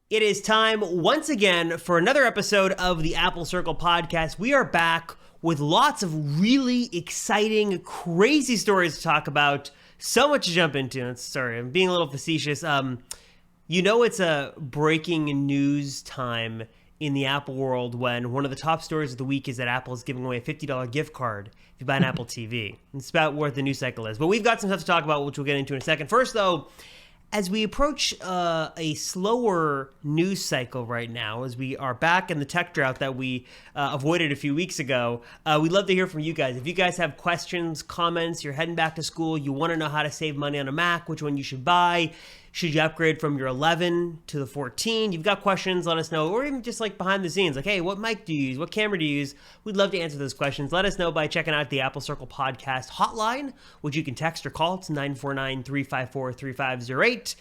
It is time once again for another episode of the Apple Circle podcast. We are back with lots of really exciting, crazy stories to talk about. So much to jump into. Sorry, I'm being a little facetious. It's a breaking news time in the Apple world when one of the top stories of the week is that Apple is giving away a $50 gift card if you buy an Apple TV. It's about what the news cycle is. But we've got some stuff to talk about, which we'll get into in a second. First, though, as we approach a slower news cycle right now, as we are back in the tech drought that we avoided a few weeks ago, we'd love to hear from you guys. If you guys have questions, comments, you're heading back to school, you want to know how to save money on a Mac, which one you should buy, should you upgrade from your 11 to the 14? You've got questions, let us know. Or even just like behind the scenes, like, hey, what mic do you use? What camera do you use? We'd love to answer those questions. Let us know by checking out the Apple Circle podcast hotline, which you can text or call. It's 949-354-3508.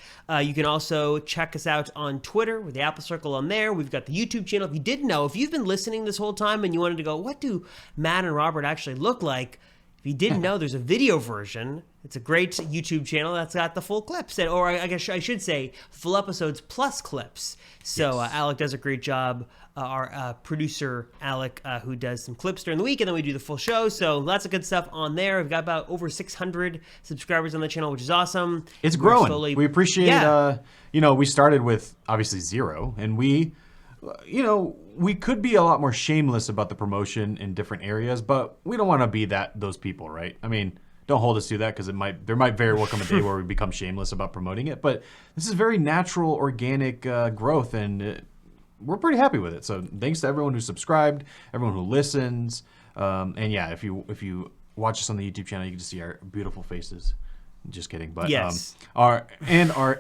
You can also check us out on Twitter with the Apple Circle on there. We've got the YouTube channel. If you didn't know, if you've been listening this whole time and you wanted to go, what do Matt and Robert actually look like? If you didn't know, there's a video version. It's a great YouTube channel that's got the full clips, or I guess I should say full episodes plus clips. So yes. Alec does a great job, our producer Alec, who does some clips during the week, and then we do the full show. So lots of good stuff on there. We've got about over 600 subscribers on the channel, which is awesome. It's growing. We appreciate we started with obviously 0, and we could be a lot more shameless about the promotion in different areas, but we don't want to be those people, right? I mean, don't hold us to that, because there might very well come a day where we become shameless about promoting it. But this is very natural, organic growth, and we're pretty happy with it. So thanks to everyone who subscribed, everyone who listens, and yeah, if you watch us on the YouTube channel, you can just see our beautiful faces. Just kidding, but yes. our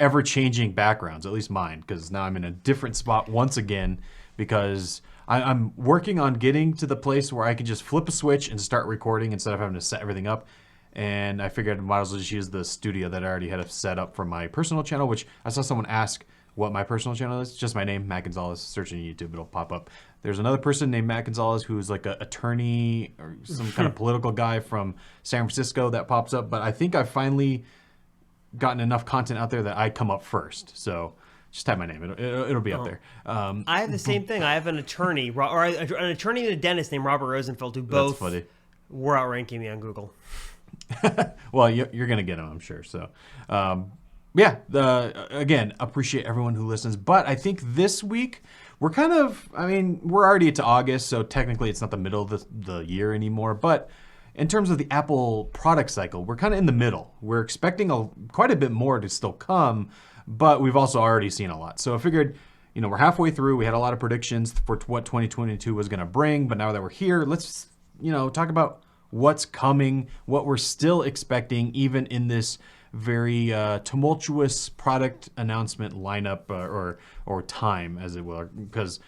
ever-changing backgrounds, at least mine, because now I'm in a different spot once again, because I'm working on getting to the place where I can just flip a switch and start recording instead of having to set everything up. And I figured I might as well just use the studio that I already had set up for my personal channel, which I saw someone ask what my personal channel is. Just my name, Matt Gonzalez. Search on YouTube, it'll pop up. There's another person named Matt Gonzalez who's like an attorney or some kind of political guy from San Francisco that pops up. But I think I've finally gotten enough content out there that I come up first. So just type my name. It'll be up there. I have the same thing. I have an attorney, an attorney and a dentist named Robert Rosenfeld, who both were outranking me on Google. Well, you're going to get them, I'm sure. So, again, appreciate everyone who listens. But I think this week we're we're already into August, so technically it's not the middle of the year anymore. But in terms of the Apple product cycle, we're kind of in the middle. We're expecting quite a bit more to still come, but we've also already seen a lot. So I figured, we're halfway through. We had a lot of predictions for what 2022 was going to bring, but now that we're here, let's, talk about what's coming, what we're still expecting, even in this very tumultuous product announcement lineup or time, as it will. Because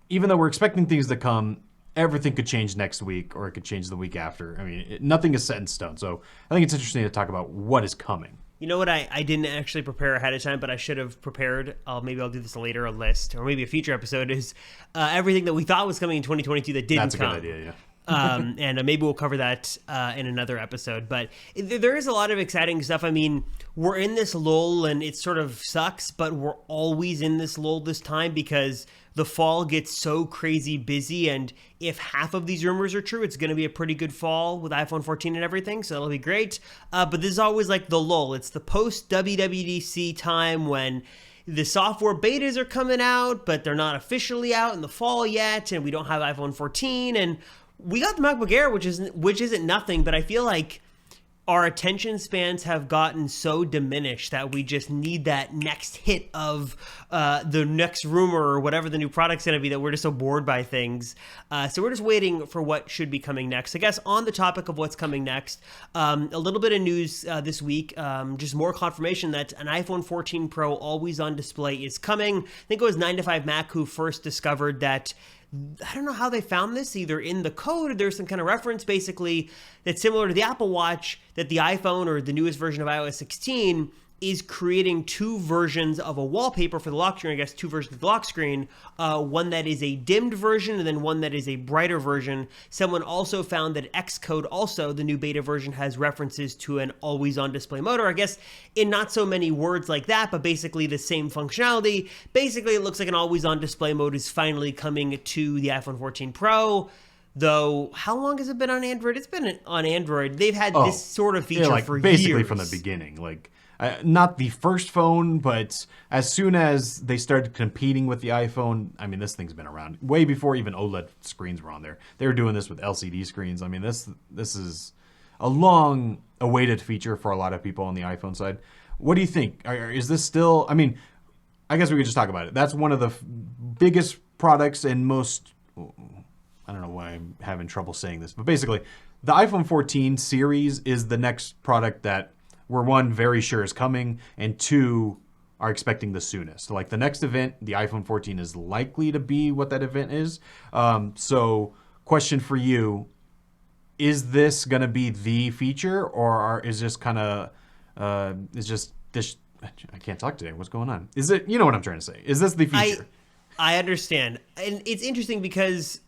even though we're expecting things to come, everything could change next week, or it could change the week after. I mean, nothing is set in stone. So I think it's interesting to talk about what is coming. You know what? I didn't actually prepare ahead of time, but I should have prepared. Maybe I'll do this later, a list, or maybe a future episode, is everything that we thought was coming in 2022 that didn't come. That's a good idea, yeah. And maybe we'll cover that in another episode. But there is a lot of exciting stuff. I mean, we're in this lull, and it sort of sucks, but we're always in this lull this time because the fall gets so crazy busy. And if half of these rumors are true, it's going to be a pretty good fall with iPhone 14 and everything. So it'll be great. But this is always like the lull. It's the post-WWDC time when the software betas are coming out, but they're not officially out in the fall yet. And we don't have iPhone 14. And we got the MacBook Air, which isn't nothing, but I feel like our attention spans have gotten so diminished that we just need that next hit of the next rumor or whatever the new product's going to be, that we're just so bored by things. So we're just waiting for what should be coming next. I guess on the topic of what's coming next, a little bit of news this week, just more confirmation that an iPhone 14 Pro always on display is coming. I think it was 9to5Mac who first discovered that. I don't know how they found this, either in the code or there's some kind of reference basically that's similar to the Apple Watch, that the iPhone or the newest version of iOS 16 is creating two versions of a wallpaper for the lock screen. I guess two versions of the lock screen. One that is a dimmed version and then one that is a brighter version. Someone also found that Xcode also, the new beta version, has references to an always-on display mode, or I guess in not so many words like that, but basically the same functionality. Basically, it looks like an always-on display mode is finally coming to the iPhone 14 Pro. Though, how long has it been on Android? It's been on Android. They've had this sort of feature like for basically years. from the beginning. Like, not the first phone, but as soon as they started competing with the iPhone, I mean, this thing's been around way before even OLED screens were on there. They were doing this with LCD screens. I mean, this is a long awaited feature for a lot of people on the iPhone side. What do you think? Is this still? I mean, I guess we could just talk about it. That's one of the biggest products and most. I don't know why I'm having trouble saying this, but basically, the iPhone 14 series is the next product that we're, one, very sure is coming, and two, are expecting the soonest. Like, the next event, the iPhone 14 is likely to be what that event is. So, question for you, is this going to be the feature, or is this kind of, is just this, I can't talk today, what's going on? Is it, you know what I'm trying to say, is this the feature? I understand. And it's interesting because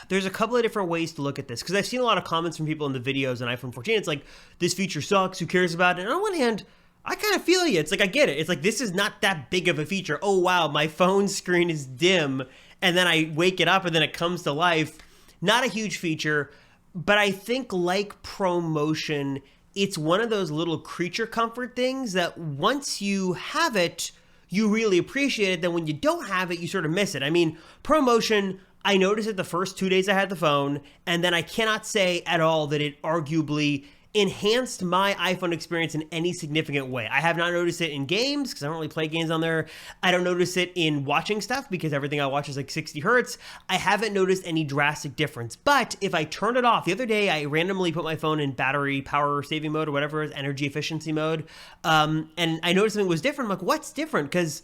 there's a couple of different ways to look at this, because I've seen a lot of comments from people in the videos on iPhone 14. It's like, this feature sucks, who cares about it? And on one hand, I kind of feel you. It's like, I get it. It's like, this is not that big of a feature. Oh, wow, my phone screen is dim, and then I wake it up, and then it comes to life. Not a huge feature, but I think like ProMotion, it's one of those little creature comfort things that once you have it, you really appreciate it. Then when you don't have it, you sort of miss it. I mean, ProMotion, I noticed it the first 2 days I had the phone, and then I cannot say at all that it arguably enhanced my iPhone experience in any significant way. I have not noticed it in games, because I don't really play games on there. I don't notice it in watching stuff, because everything I watch is like 60 hertz. I haven't noticed any drastic difference. But if I turn it off, the other day I randomly put my phone in battery power saving mode, or whatever it is, energy efficiency mode, and I noticed something was different. I'm like, what's different? Because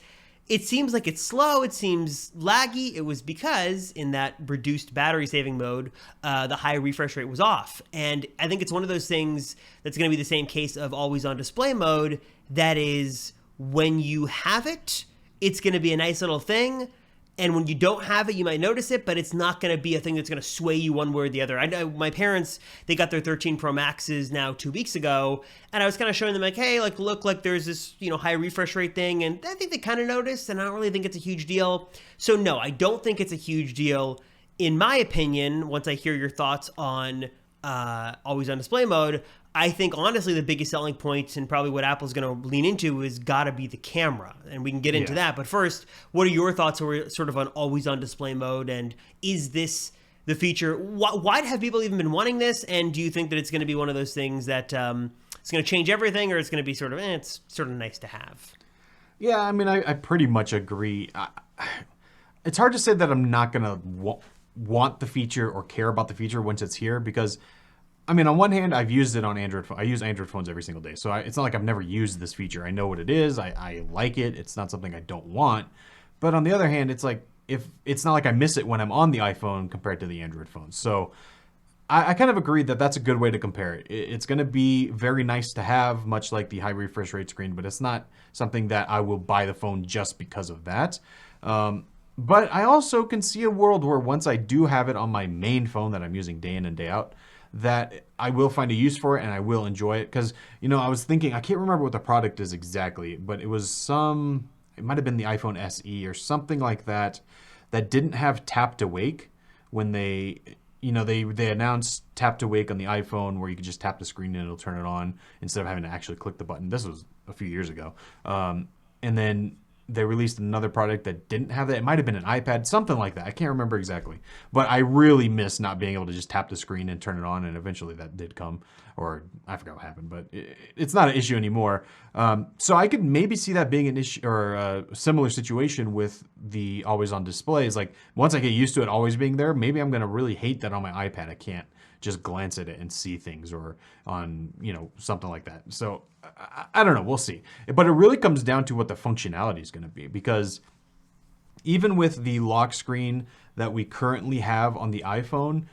it seems like it's slow. It seems laggy. It was because in that reduced battery saving mode, the high refresh rate was off. And I think it's one of those things that's going to be the same case of always on display mode. That is, when you have it, it's going to be a nice little thing. And when you don't have it, you might notice it, but it's not going to be a thing that's going to sway you one way or the other. I know my parents, they got their 13 Pro Maxes now 2 weeks ago, and I was kind of showing them like, hey, like, look, like there's this, high refresh rate thing, and I think they kind of noticed, and I don't really think it's a huge deal. So no, I don't think it's a huge deal. In my opinion, once I hear your thoughts on always on display mode, I think honestly the biggest selling point, and probably what Apple's going to lean into, is got to be the camera, and we can get into that. But first, what are your thoughts sort of on always on display mode, and is this the feature? Why have people even been wanting this? And do you think that it's going to be one of those things that it's going to change everything, or it's going to be sort of it's sort of nice to have? Yeah, I mean, I pretty much agree. It's hard to say that I'm not going to want the feature or care about the feature once it's here, because I mean, on one hand, I've used it on Android. I use Android phones every single day. So it's not like I've never used this feature. I know what it is. I like it. It's not something I don't want. But on the other hand, it's like, if it's not like I miss it when I'm on the iPhone compared to the Android phones. So I kind of agree that that's a good way to compare it. It's going to be very nice to have, much like the high refresh rate screen, but it's not something that I will buy the phone just because of that. But I also can see a world where once I do have it on my main phone that I'm using day in and day out, that I will find a use for it and I will enjoy it. Because, I was thinking, I can't remember what the product is exactly, but it might have been the iPhone SE or something like that didn't have tap to wake when they announced tap to wake on the iPhone, where you could just tap the screen and it'll turn it on instead of having to actually click the button. This was a few years ago. And then they released another product that didn't have that. It might have been an iPad, something like that. I can't remember exactly. But I really miss not being able to just tap the screen and turn it on, and eventually that did come. Or I forgot what happened, but it's not an issue anymore. So I could maybe see that being an issue, or a similar situation with the always on displays. Like, once I get used to it always being there, maybe I'm going to really hate that on my iPad I can't just glance at it and see things, or on, something like that. So I don't know. We'll see. But it really comes down to what the functionality is going to be, because even with the lock screen that we currently have on the iPhone,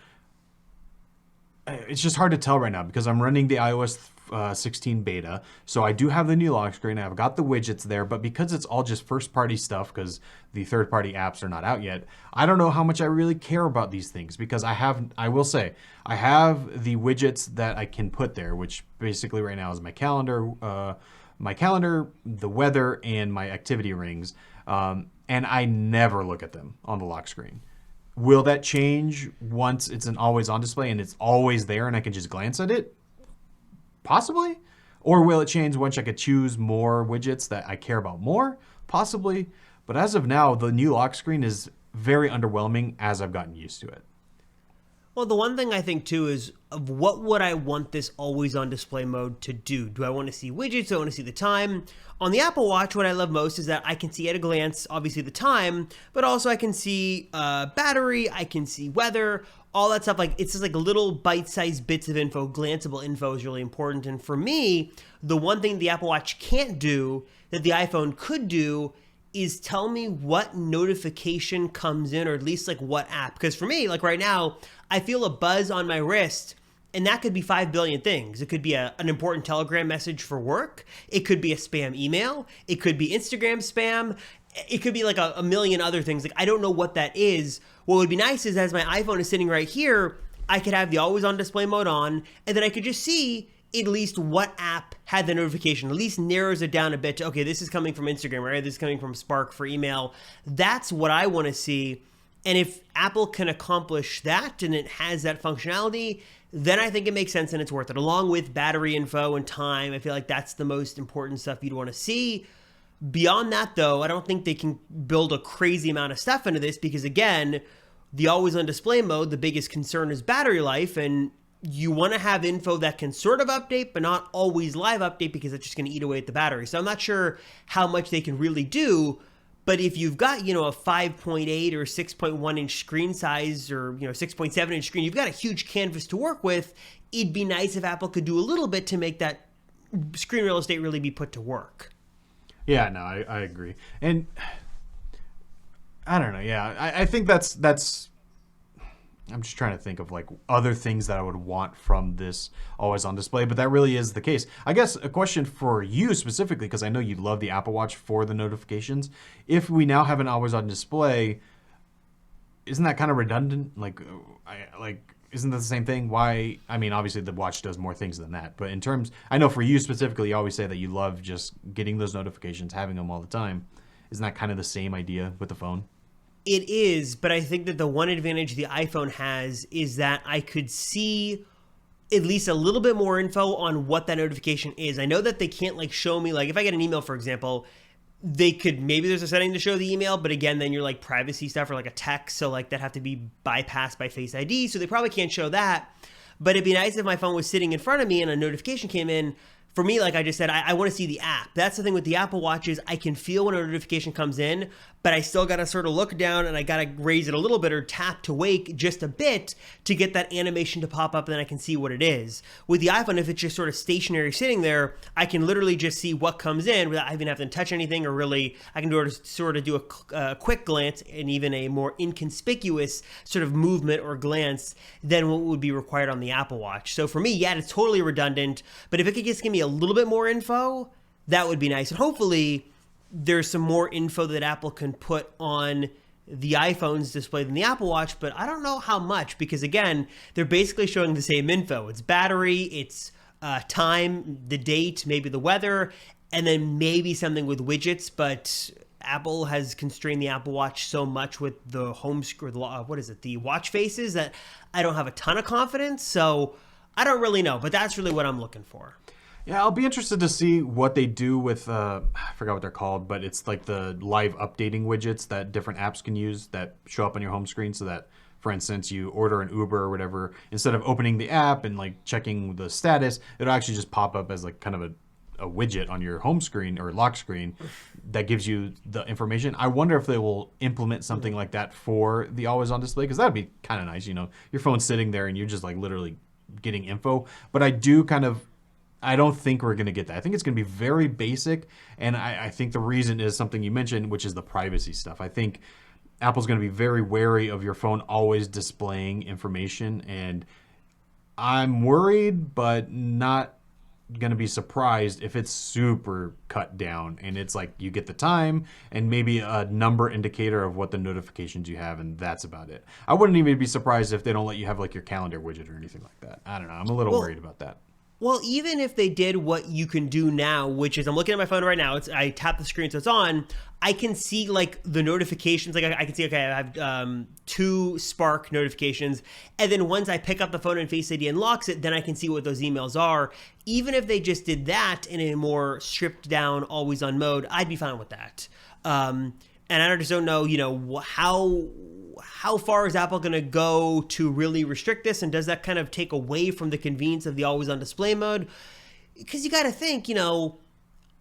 it's just hard to tell right now, because I'm running the iOS 16 beta, so I do have the new lock screen. I've got the widgets there, but because it's all just first-party stuff, because the third-party apps are not out yet, I don't know how much I really care about these things, because I will say, I have the widgets that I can put there, which basically right now is my calendar, the weather, and my activity rings, and I never look at them on the lock screen. Will that change once it's an always-on display and it's always there and I can just glance at it? Possibly. Or will it change once I could choose more widgets that I care about more? Possibly. But as of now, the new lock screen is very underwhelming as I've gotten used to it. Well, the one thing I think too is of what would I want this always on display mode to do? Do I want to see widgets? Do I want to see the time? On the Apple Watch, what I love most is that I can see at a glance, obviously the time, but also I can see battery, I can see weather, all that stuff. Like it's just like little bite-sized bits of info. Glanceable info is really important. And for me, the one thing the Apple Watch can't do that the iPhone could do is tell me what notification comes in, or at least like what app. Because for me, like right now, I feel a buzz on my wrist, and that could be 5 billion things. It could be an important Telegram message for work. It could be a spam email. It could be Instagram spam. It could be like a million other things. Like I don't know what that is. What would be nice is as my iPhone is sitting right here, I could have the always on display mode on, and then I could just see at least what app had the notification. At least narrows it down a bit to, okay, this is coming from Instagram, right? This is coming from Spark for email. That's what I want to see. And if Apple can accomplish that and it has that functionality, then I think it makes sense and it's worth it. Along with battery info and time, I feel like that's the most important stuff you'd want to see. Beyond that, though, I don't think they can build a crazy amount of stuff into this because, again, the always on display mode, the biggest concern is battery life, and you want to have info that can sort of update, but not always live update because it's just going to eat away at the battery. So I'm not sure how much they can really do. But if you've got, a 5.8 or 6.1 inch screen size or, 6.7 inch screen, you've got a huge canvas to work with. It'd be nice if Apple could do a little bit to make that screen real estate really be put to work. Yeah, no, I agree. And I don't know. Yeah, I think that's I'm just trying to think of like other things that I would want from this always on display, but that really is the case. I guess a question for you specifically, because I know you love the Apple Watch for the notifications. If we now have an always on display, isn't that kind of redundant? Isn't that the same thing? Why? I mean, obviously the watch does more things than that, but in terms, I know for you specifically, you always say that you love just getting those notifications, having them all the time. Isn't that kind of the same idea with the phone? It is, but I think that the one advantage the iPhone has is that I could see at least a little bit more info on what that notification is. I know that they can't show me, if I get an email, for example, they could, maybe there's a setting to show the email, but again, then you're privacy stuff or a text. So that have to be bypassed by Face ID. So they probably can't show that, but it'd be nice if my phone was sitting in front of me and a notification came in. For me, like I just said, I want to see the app. That's the thing with the Apple Watch is I can feel when a notification comes in, but I still got to sort of look down and I got to raise it a little bit or tap to wake just a bit to get that animation to pop up and then I can see what it is. With the iPhone, if it's just sort of stationary sitting there, I can literally just see what comes in without even having to touch anything or really, I can sort of do a quick glance and even a more inconspicuous sort of movement or glance than what would be required on the Apple Watch. So for me, yeah, it's totally redundant, but if it could just give me a little bit more info, that would be nice. And hopefully there's some more info that Apple can put on the iPhone's display than the Apple Watch, but I don't know how much because, again, they're basically showing the same info. It's battery, it's time, the date, maybe the weather, and then maybe something with widgets, but Apple has constrained the Apple Watch so much with the home screen, the watch faces, that I don't have a ton of confidence, so I don't really know, but that's really what I'm looking for. Yeah, I'll be interested to see what they do with, I forgot what they're called, but it's like the live updating widgets that different apps can use that show up on your home screen so that, for instance, you order an Uber or whatever, instead of opening the app and checking the status, it'll actually just pop up as kind of a widget on your home screen or lock screen that gives you the information. I wonder if they will implement something like that for the always on display, because that would be kind of nice, your phone's sitting there and you're just literally getting info. But I don't think we're going to get that. I think it's going to be very basic, and I think the reason is something you mentioned, which is the privacy stuff. I think Apple's going to be very wary of your phone always displaying information, and I'm worried, but not going to be surprised if it's super cut down and it's like you get the time and maybe a number indicator of what the notifications you have, and that's about it. I wouldn't even be surprised if they don't let you have like your calendar widget or anything like that. I don't know. I'm a little worried about that. Well, even if they did what you can do now, which is I'm looking at my phone right now, I tap the screen so it's on, I can see like the notifications. Like I can see, okay, I have 2 Spark notifications. And then once I pick up the phone and Face ID unlocks it, then I can see what those emails are. Even if they just did that in a more stripped down, always on mode, I'd be fine with that. And I just don't know, how far is Apple going to go to really restrict this? And does that kind of take away from the convenience of the always on display mode? Because you got to think,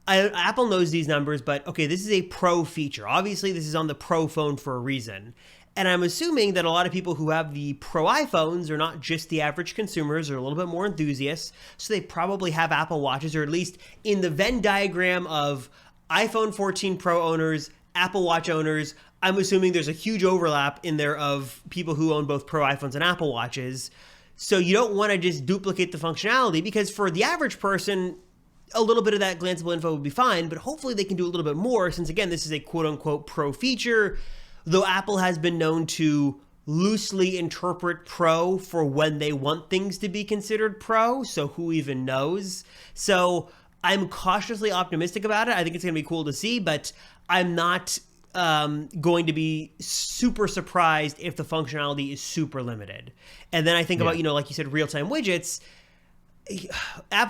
Apple knows these numbers, but okay, this is a Pro feature. Obviously, this is on the Pro phone for a reason. And I'm assuming that a lot of people who have the Pro iPhones are not just the average consumers, or a little bit more enthusiasts. So they probably have Apple Watches, or at least in the Venn diagram of iPhone 14 Pro owners, Apple Watch owners, I'm assuming there's a huge overlap in there of people who own both Pro iPhones and Apple Watches. So you don't want to just duplicate the functionality, because for the average person, a little bit of that glanceable info would be fine, but hopefully they can do a little bit more, since again, this is a quote unquote Pro feature, though Apple has been known to loosely interpret Pro for when they want things to be considered Pro. So who even knows? So I'm cautiously optimistic about it. I think it's going to be cool to see, but I'm not going to be super surprised if the functionality is super limited. And then I think about, like you said, real-time widgets.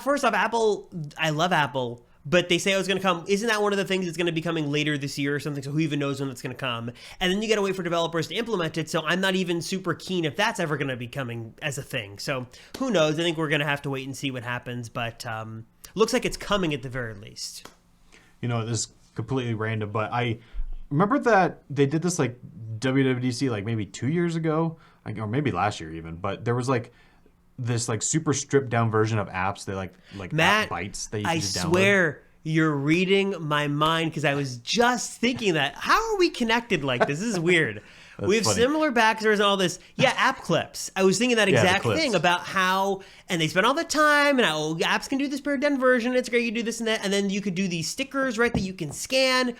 First off, Apple, I love Apple, but they say it's going to come. Isn't that one of the things that's going to be coming later this year or something? So who even knows when it's going to come? And then you got to wait for developers to implement it. So I'm not even super keen if that's ever going to be coming as a thing. So who knows? I think we're going to have to wait and see what happens. But looks like it's coming at the very least. This is completely random, but I remember that they did this like WWDC like maybe 2 years ago, or maybe last year even. But there was like this like super stripped down version of apps. They like Matt, app bites that you I could just download. swear you're reading my mind, because I was just thinking that. How are we connected like this? This is weird. We have funny. similar backstories and all this. Yeah, app clips. I was thinking that exact thing about how, and they spend all the time, and how apps can do this pared down version. It's great, you do this and that, and then you could do these stickers, right, that you can scan.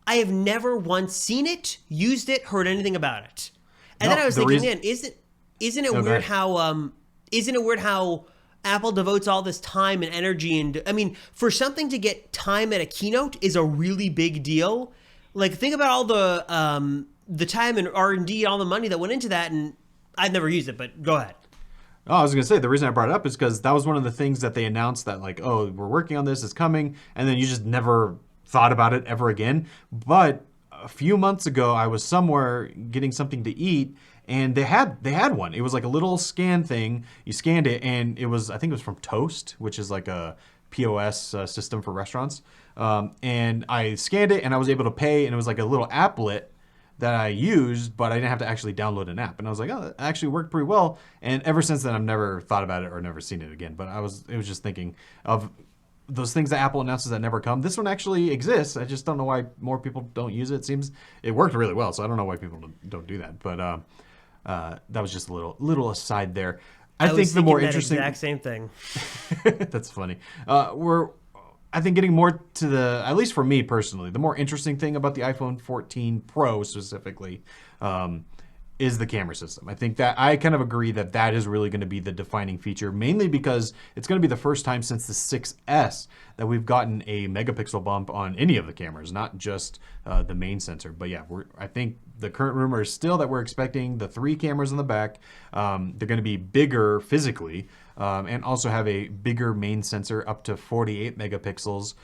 I have never once seen it, used it, heard anything about it. And then I was thinking, man, isn't it weird how isn't it weird how Apple devotes all this time and energy? And I mean, for something to get time at a keynote is a really big deal. Like, think about all the time and R&D, all the money that went into that, and I've never used it, but go ahead. Oh, I was going to say, the reason I brought it up is because that was one of the things that they announced, that like, oh, we're working on this, it's coming, and then you just never thought about it ever again. But a few months ago, I was somewhere getting something to eat, and they had one. It was like a little scan thing. You scanned it, and I think it was from Toast, which is like a POS system for restaurants. And I scanned it, and I was able to pay, and it was like a little applet that I used, but I didn't have to actually download an app. And I was like, oh, that actually worked pretty well. And ever since then, I've never thought about it or never seen it again. But it was just thinking of those things that Apple announces that never come. This one actually exists. I just don't know why more people don't use it. It seems it worked really well, so I don't know why people don't do that. But that was just a little aside there. I think the more interesting, exact same thing. That's funny. I think getting more to at least for me personally, the more interesting thing about the iPhone 14 Pro specifically is the camera system. I think that I kind of agree that is really going to be the defining feature, mainly because it's going to be the first time since the 6S that we've gotten a megapixel bump on any of the cameras, not just the main sensor. But yeah, I think the current rumor is still that we're expecting the 3 cameras in the back. They're going to be bigger physically, and also have a bigger main sensor up to 48 megapixels.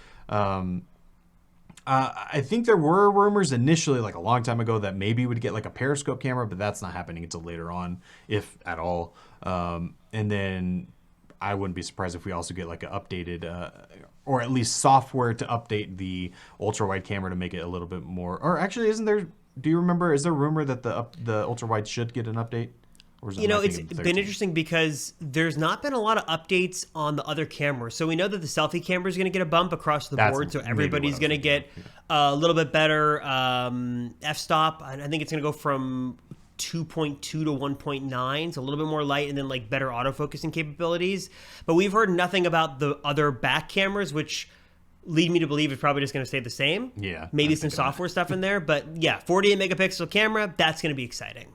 I think there were rumors initially, like a long time ago, that maybe we'd get like a periscope camera, but that's not happening until later on, if at all. And then I wouldn't be surprised if we also get like an updated, or at least software to update the ultra wide camera to make it a little bit more. Or actually, isn't there? Do you remember? Is there a rumor that the ultra wide should get an update? It's been interesting because there's not been a lot of updates on the other cameras. So we know that the selfie camera is going to get a bump across the board. So everybody's going to get a little bit better f-stop. I think it's going to go from 2.2 to 1.9, so a little bit more light, and then like better autofocusing capabilities. But we've heard nothing about the other back cameras, which lead me to believe it's probably just going to stay the same. Yeah. Maybe some software stuff in there, but yeah, 48 megapixel camera, that's going to be exciting.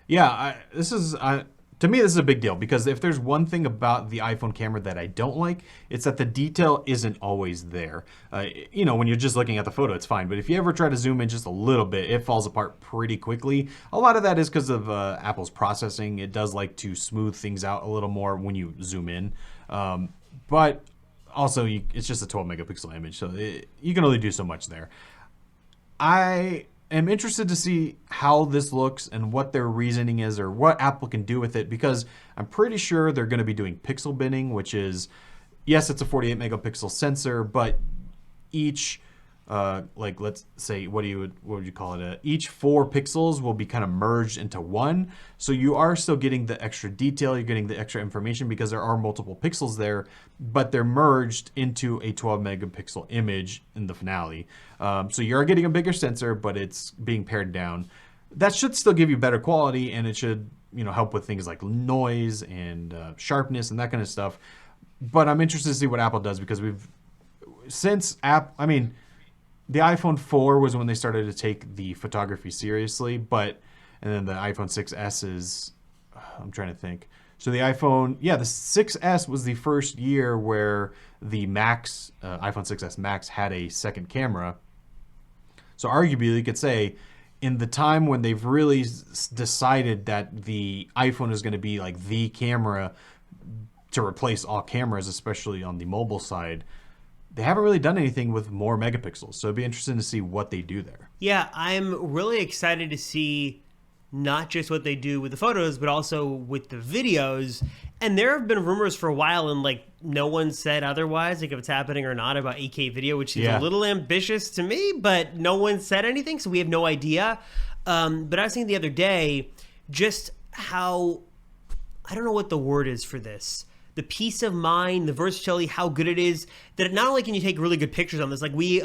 Yeah, to me, this is a big deal because if there's one thing about the iPhone camera that I don't like, it's that the detail isn't always there. When you're just looking at the photo, it's fine. But if you ever try to zoom in just a little bit, it falls apart pretty quickly. A lot of that is because of Apple's processing. It does like to smooth things out a little more when you zoom in. But also, it's just a 12 megapixel image, so you can only do so much there. I am interested to see how this looks and what their reasoning is or what Apple can do with it, because I'm pretty sure they're going to be doing pixel binning, which is, yes, it's a 48 megapixel sensor, but each let's say, what would you call it? Each 4 pixels will be kind of merged into one. So you are still getting the extra detail, you're getting the extra information because there are multiple pixels there, but they're merged into a 12 megapixel image in the finale. So you're getting a bigger sensor, but it's being pared down. That should still give you better quality, and it should, help with things like noise and sharpness and that kind of stuff. But I'm interested to see what Apple does because the iPhone 4 was when they started to take the photography seriously, and then the iPhone 6S is, I'm trying to think. So the the 6S was the first year where the Max, iPhone 6S Max had a second camera. So arguably you could say in the time when they've really decided that the iPhone is going to be like the camera to replace all cameras, especially on the mobile side, they haven't really done anything with more megapixels. So it'd be interesting to see what they do there. Yeah, I'm really excited to see not just what they do with the photos, but also with the videos. And there have been rumors for a while, and like no one said otherwise, like if it's happening or not, about 8K video, which seems a little ambitious to me, but no one said anything, so we have no idea. But I was thinking the other day, just how, I don't know what the word is for this, the peace of mind, the versatility, how good it is that not only can you take really good pictures on this, like we,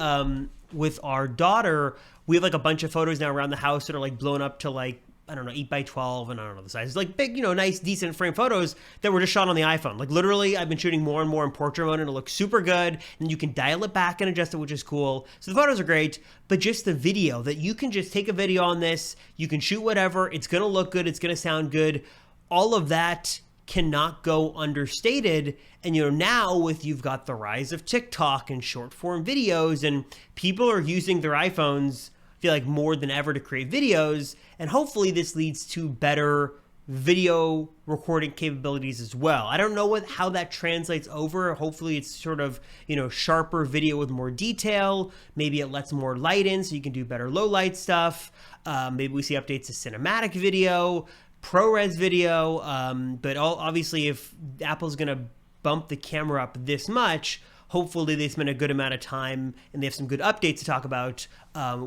with our daughter, we have like a bunch of photos now around the house that are like blown up to like, I don't know, 8 by 12, and I don't know the size. Like big, nice, decent frame photos that were just shot on the iPhone. Like literally, I've been shooting more and more in portrait mode, and it looks super good. And you can dial it back and adjust it, which is cool. So the photos are great, but just the video, that you can just take a video on this, you can shoot whatever, it's gonna look good, it's gonna sound good. All of that cannot go understated. And now you've got the rise of TikTok and short form videos, and people are using their iPhones, I feel like, more than ever to create videos, and hopefully this leads to better video recording capabilities as well. I don't know how that translates over. Hopefully it's sort of, sharper video with more detail. Maybe it lets more light in so you can do better low light stuff. Maybe we see updates to cinematic video, ProRes video, but obviously if Apple's going to bump the camera up this much, hopefully they spend a good amount of time and they have some good updates to talk about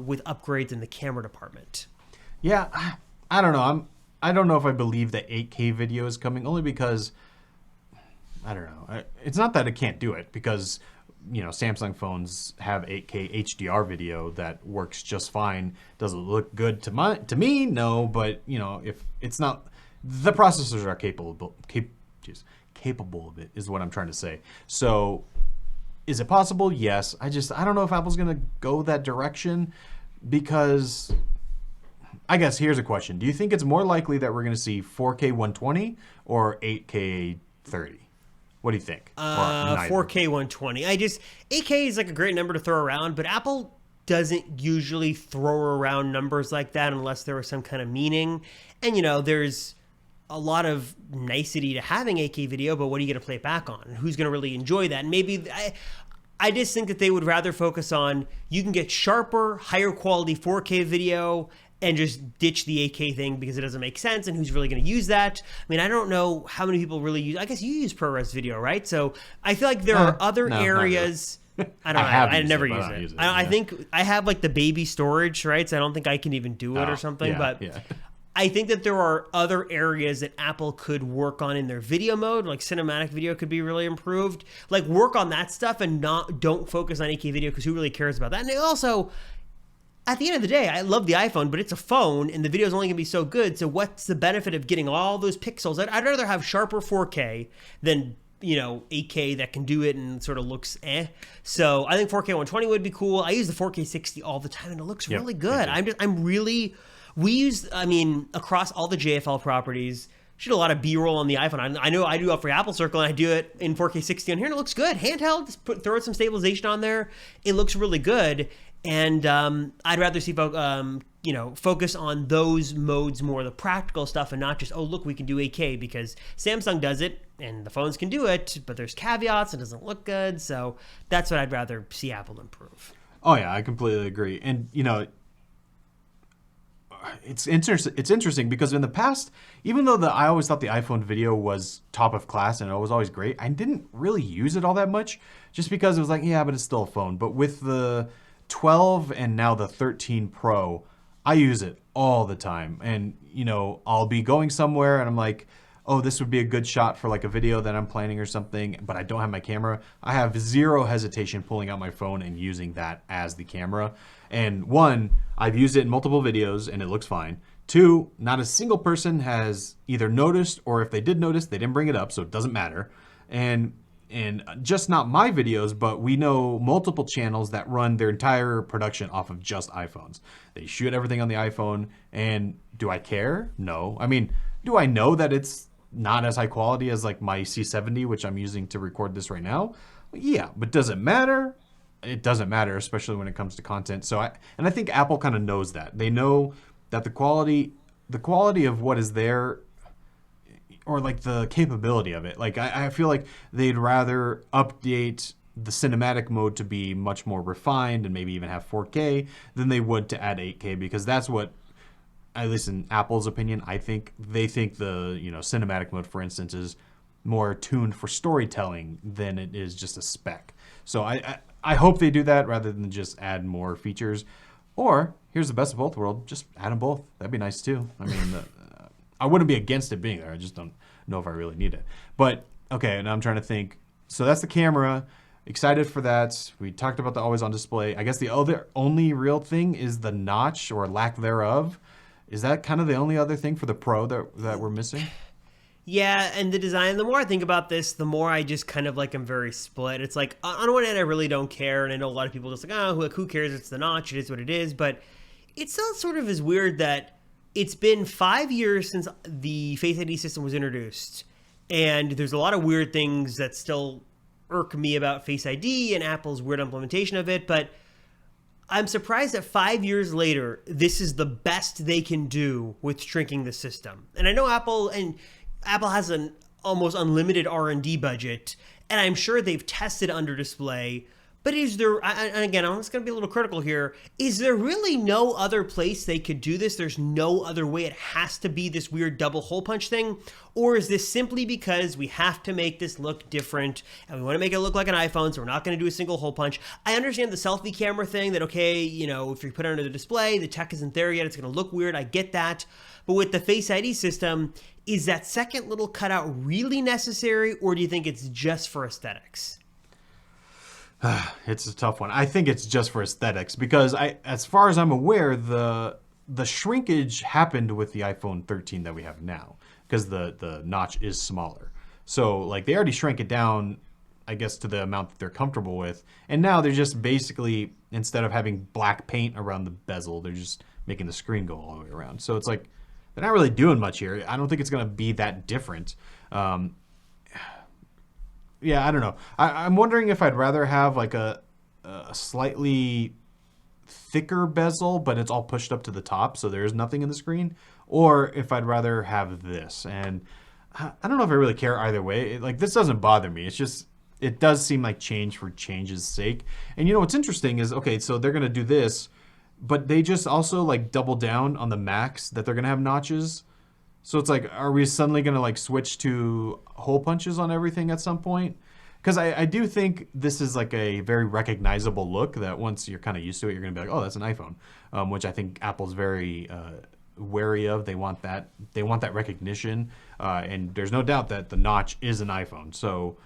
with upgrades in the camera department. Yeah, I don't know. I don't know if I believe that 8K video is coming, only because, I don't know. It's not that it can't do it, because Samsung phones have 8K HDR video that works just fine. Does it look good to me? No, but if it's not, the processors are capable of it, is what I'm trying to say. So is it possible? Yes. I don't know if Apple's going to go that direction, because I guess here's a question. Do you think it's more likely that we're going to see 4K 120 or 8K 30? What do you think? 4K 120. 8K is like a great number to throw around, but Apple doesn't usually throw around numbers like that unless there was some kind of meaning. And, there's a lot of nicety to having 8K video, but what are you going to play it back on? Who's going to really enjoy that? And maybe I just think that they would rather focus on, you can get sharper, higher quality 4K video and just ditch the 8K thing because it doesn't make sense, and who's really going to use that? I mean, I don't know how many people really use, I guess you use ProRes video, right? So I feel like there are other areas. I don't know. I never use it. I think I have like the baby storage, right? So I don't think I can even do it or something. I think that there are other areas that Apple could work on in their video mode, like cinematic video could be really improved. Like work on that stuff and don't focus on 8K video, because who really cares about that? And also, at the end of the day, I love the iPhone, but it's a phone, and the video is only going to be so good. So what's the benefit of getting all those pixels? I'd rather have sharper 4K than 8K that can do it and sort of looks eh. So I think 4K 120 would be cool. I use the 4K 60 all the time, and it looks really good. We use, across all the JFL properties, shoot a lot of B-roll on the iPhone. I know I do it for Apple Circle, and I do it in 4K 60 on here, and it looks good. Handheld, just throw some stabilization on there. It looks really good. And I'd rather see focus on those modes more, the practical stuff, and not just, oh, look, we can do 8K, because Samsung does it and the phones can do it, but there's caveats, it doesn't look good. So that's what I'd rather see Apple improve. Oh, yeah, I completely agree. And, it's interesting because in the past, even though I always thought the iPhone video was top of class and it was always great, I didn't really use it all that much just because it was like, yeah, but it's still a phone. But with the 12 and now the 13 Pro, I use it all the time. And, I'll be going somewhere and I'm like, oh, this would be a good shot for like a video that I'm planning or something, but I don't have my camera. I have zero hesitation pulling out my phone and using that as the camera. And one, I've used it in multiple videos and it looks fine. Two, not a single person has either noticed, or if they did notice, they didn't bring it up, so it doesn't matter. And just not my videos, but we know multiple channels that run their entire production off of just iPhones. They shoot everything on the iPhone, and do I care? No. Do I know that it's not as high quality as like my C70, which I'm using to record this right now? Yeah, but does it matter? It doesn't matter, especially when it comes to content. So I think Apple kind of knows that. They know that the quality of what is there, or like the capability of it. Like I feel like they'd rather update the cinematic mode to be much more refined and maybe even have 4K than they would to add 8K, because that's what, at least in Apple's opinion, I think they think the cinematic mode, for instance, is more tuned for storytelling than it is just a spec. So I hope they do that rather than just add more features. Or here's the best of both worlds: just add them both. That'd be nice too. I wouldn't be against it being there. I just don't know if I really need it. But okay, and I'm trying to think. So that's the camera. Excited for that. We talked about the always on display. I guess the only real thing is the notch, or lack thereof. Is that kind of the only other thing for the Pro that we're missing? Yeah, and the design, the more I think about this, the more I just kind of I'm very split. It's like, on one hand, I really don't care, and I know a lot of people just like, oh, who cares? It's the notch, it is what it is. But it still sort of is weird that it's been 5 years since the Face ID system was introduced, and there's a lot of weird things that still irk me about Face ID and Apple's weird implementation of it, but I'm surprised that 5 years later, this is the best they can do with shrinking the system. And I know Apple has an almost unlimited R&D budget, and I'm sure they've tested under display. But is there, and again, I'm just going to be a little critical here, is there really no other place they could do this? There's no other way. It has to be this weird double hole punch thing? Or is this simply because we have to make this look different and we want to make it look like an iPhone, so we're not going to do a single hole punch? I understand the selfie camera thing, that, okay, if you put it under the display, the tech isn't there yet, it's going to look weird. I get that. But with the Face ID system, is that second little cutout really necessary, or do you think it's just for aesthetics? It's a tough one. I think it's just for aesthetics, because as far as I'm aware, the shrinkage happened with the iPhone 13 that we have now, because the notch is smaller. So they already shrank it down, I guess, to the amount that they're comfortable with. And now they're just basically, instead of having black paint around the bezel, they're just making the screen go all the way around. So it's like, they're not really doing much here. I don't think it's going to be that different. Yeah, I don't know. I'm wondering if I'd rather have a slightly thicker bezel, but it's all pushed up to the top, so there's nothing in the screen, or if I'd rather have this. And I don't know if I really care either way. This doesn't bother me. It's just, it does seem like change for change's sake. And what's interesting is, okay, so they're going to do this, but they just also double down on the Macs that they're going to have notches. So it's are we suddenly going to switch to hole punches on everything at some point? Because I do think this is a very recognizable look that once you're kind of used to it, you're going to be like, oh, that's an iPhone, which I think Apple's very wary of. They want that recognition, and there's no doubt that the notch is an iPhone. So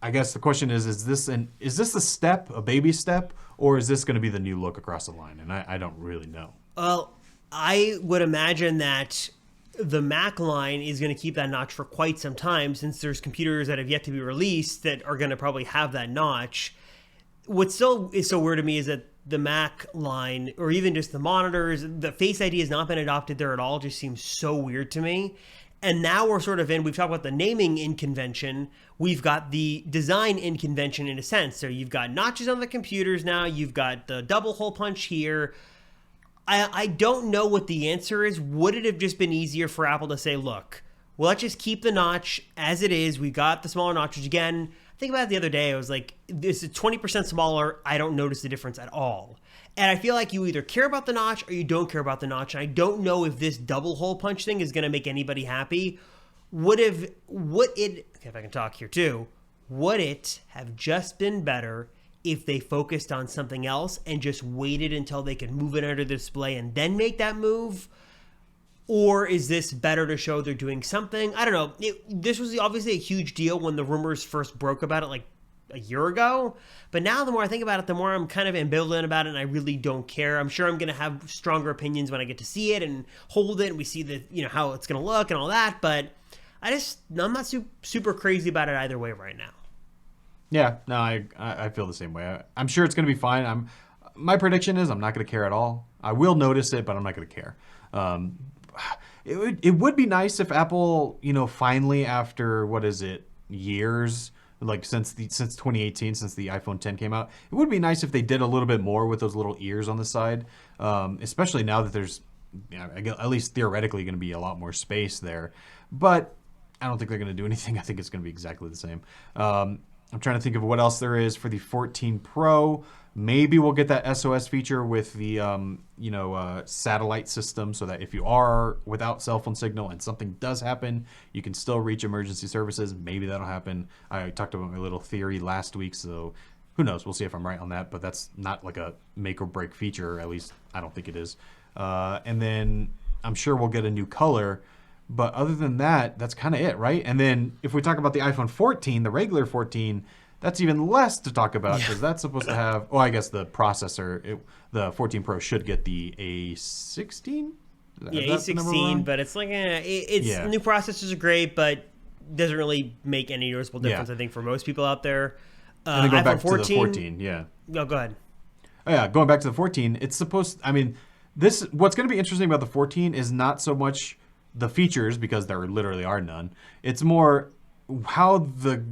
I guess the question is this a step, a baby step, or is this going to be the new look across the line? And I don't really know. Well, I would imagine that the Mac line is going to keep that notch for quite some time, since there's computers that have yet to be released that are going to probably have that notch. What still is so weird to me is that the Mac line, or even just the monitors, the Face ID has not been adopted there at all. It just seems so weird to me. And now we're sort of we've talked about the naming in convention. We've got the design in convention in a sense. So you've got notches on the computers now. You've got the double hole punch here. I don't know what the answer is. Would it have just been easier for Apple to say, look, well, let's just keep the notch as it is. We got the smaller notches again. Think about it the other day. I was like, this is 20% smaller. I don't notice the difference at all. And I feel like you either care about the notch or you don't care about the notch. And I don't know if this double hole punch thing is going to make anybody happy. Would it, okay, if I can talk here too, would it have just been better if they focused on something else and just waited until they could move it under the display and then make that move? Or is this better to show they're doing something? I don't know. This was obviously a huge deal when the rumors first broke about it like a year ago. But now the more I think about it, the more I'm kind of ambivalent about it, and I really don't care. I'm sure I'm going to have stronger opinions when I get to see it and hold it and we see how it's going to look and all that. But I'm not super crazy about it either way right now. Yeah, no, I feel the same way. I'm sure it's going to be fine. My prediction is I'm not going to care at all. I will notice it, but I'm not going to care. It would be nice if Apple, finally after years, like since 2018, since the iPhone 10 came out, it would be nice if they did a little bit more with those little ears on the side, especially now that there's at least theoretically going to be a lot more space there. But I don't think they're going to do anything. I think it's going to be exactly the same. I'm trying to think of what else there is for the 14 Pro. Maybe we'll get that SOS feature with the satellite system, so that if you are without cell phone signal and something does happen, you can still reach emergency services. Maybe that'll happen. I talked about my little theory last week, so who knows? We'll see if I'm right on that, but that's not like a make or break feature. At least I don't think it is. And then I'm sure we'll get a new color. But other than that, that's kind of it, right? And then if we talk about the iPhone 14, the regular 14, that's even less to talk about because that's supposed to have, I guess the processor, the 14 Pro should get the A16? Yeah, A16, but it's like, the new processors are great, but doesn't really make any noticeable difference, I think, for most people out there. And then going back to the 14, yeah. No, go ahead. Oh, yeah, going back to the 14, it's supposed, what's going to be interesting about the 14 is not so much the features, because there literally are none. It's more how the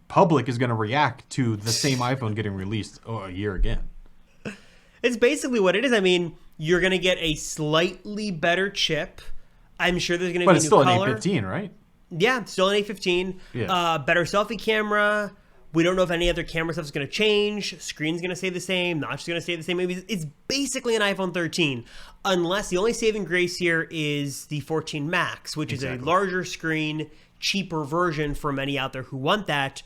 public is going to react to the same iPhone getting released a year again. It's basically what it is. You're going to get a slightly better chip. I'm sure there's going to be a new color. But it's still an A15, right? Yeah, still an A15. Yeah. Better selfie camera. We don't know if any other camera stuff is going to change. Screen's going to stay the same. Notch is going to stay the same. Maybe it's basically an iPhone 13, unless the only saving grace here is the 14 Max, which is a larger screen, cheaper version for many out there who want that.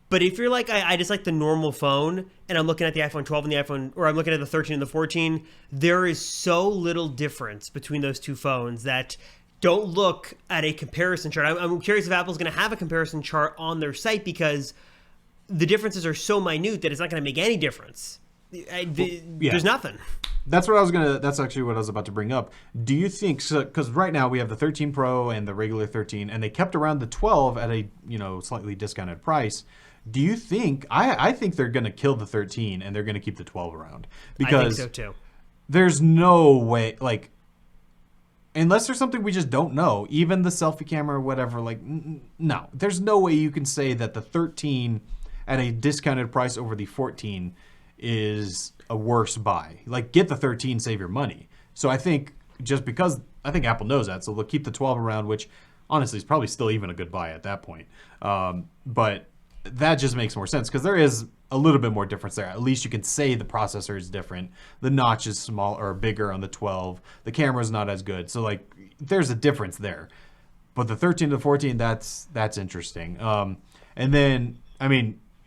But if you're like, I just like the normal phone, and I'm looking at the iPhone 12 and the iPhone, or I'm looking at the 13 and the 14, there is so little difference between those two phones that don't look at a comparison chart. I'm curious if Apple's going to have a comparison chart on their site, because the differences are so minute that it's not going to make any difference. There's nothing. That's actually what I was about to bring up. Do you think, because right now we have the 13 Pro and the regular 13, and they kept around the 12 at a slightly discounted price. Do you think, I think they're going to kill the 13 and they're going to keep the 12 around? Because I think so too. There's no way, unless there's something we just don't know, even the selfie camera or whatever, no. There's no way you can say that the 13 at a discounted price over the 14 is a worse buy. Get the 13, save your money. So I think Apple knows that, so they'll keep the 12 around, which honestly is probably still even a good buy at that point. But that just makes more sense because there is a little bit more difference there. At least you can say the processor is different. The notch is small or bigger on the 12. The camera is not as good. So there's a difference there. But the 13 to 14, that's interesting. And then,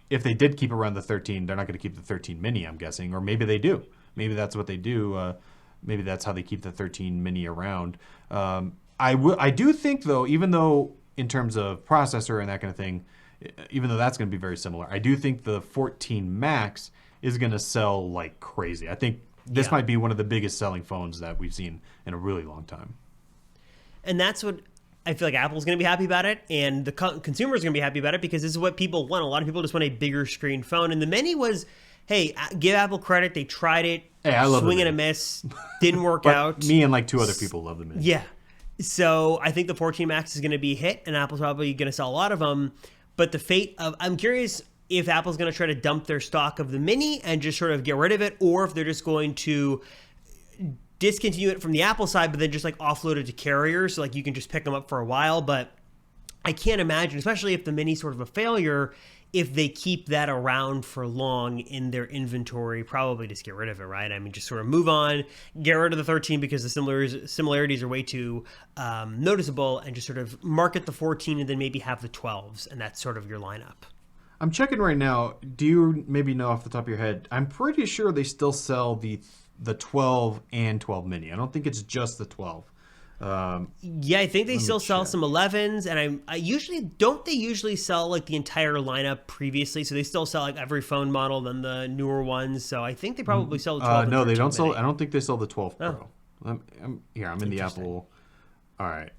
if they did keep around the 13, they're not going to keep the 13 mini, I'm guessing. Or maybe they do. Maybe that's what they do. Maybe that's how they keep the 13 mini around. I do think, though, even though in terms of processor and that kind of thing, even though that's going to be very similar. I do think the 14 Max is going to sell like crazy. I think this might be one of the biggest selling phones that we've seen in a really long time. And that's what I feel like Apple's going to be happy about it, and the consumer's going to be happy about it, because this is what people want. A lot of people just want a bigger screen phone, and the Mini was, hey, give Apple credit. They tried it, hey, I love swing and a miss, didn't work out. Me and like 2 other people love the Mini. Yeah. So I think the 14 Max is going to be a hit, and Apple's probably going to sell a lot of them. But the fate of, I'm curious if Apple's going to try to dump their stock of the Mini and just sort of get rid of it, or if they're just going to discontinue it from the Apple side, but then just like offload it to carriers, so like you can just pick them up for a while. But I can't imagine, especially if the Mini's sort of a failure, if they keep that around for long in their inventory, probably just get rid of it, right? I mean, just sort of move on, get rid of the 13 because the similarities are way too noticeable, and just sort of market the 14 and then maybe have the 12s, and that's sort of your lineup. I'm checking right now. Do you maybe know off the top of your head? I'm pretty sure they still sell the 12 and 12 Mini. I don't think it's just the 12. Yeah, I think they still sell some 11s, and I usually don't. They usually sell like the entire lineup previously, so they still sell like every phone model, then the newer ones. So I think they probably sell the 12. No, they don't Mini. sell. I don't think they sell the 12 Pro. Oh. I'm in the Apple. All right.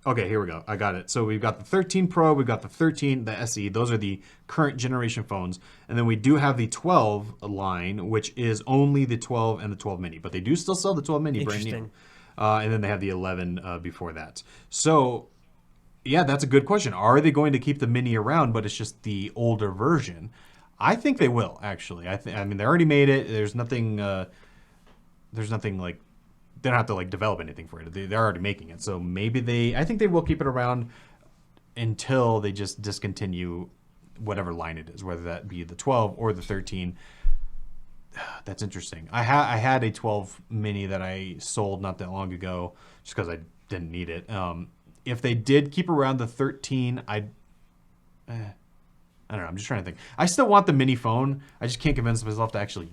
Okay, here we go. I got it. So we've got the 13 Pro, we've got the 13, the SE. Those are the current generation phones. And then we do have the 12 line, which is only the 12 and the 12 Mini. But they do still sell the 12 Mini brand new. And then they have the 11 before that. So, yeah, that's a good question. Are they going to keep the Mini around, but it's just the older version? I think they will, actually. I mean, they already made it. There's nothing like, they don't have to like develop anything for it. They're already making it. So maybe I think they will keep it around until they just discontinue whatever line it is, whether that be the 12 or the 13. That's interesting. I had a 12 Mini that I sold not that long ago just because I didn't need it. If they did keep around the 13, I don't know. I'm just trying to think. I still want the Mini phone. I just can't convince myself to actually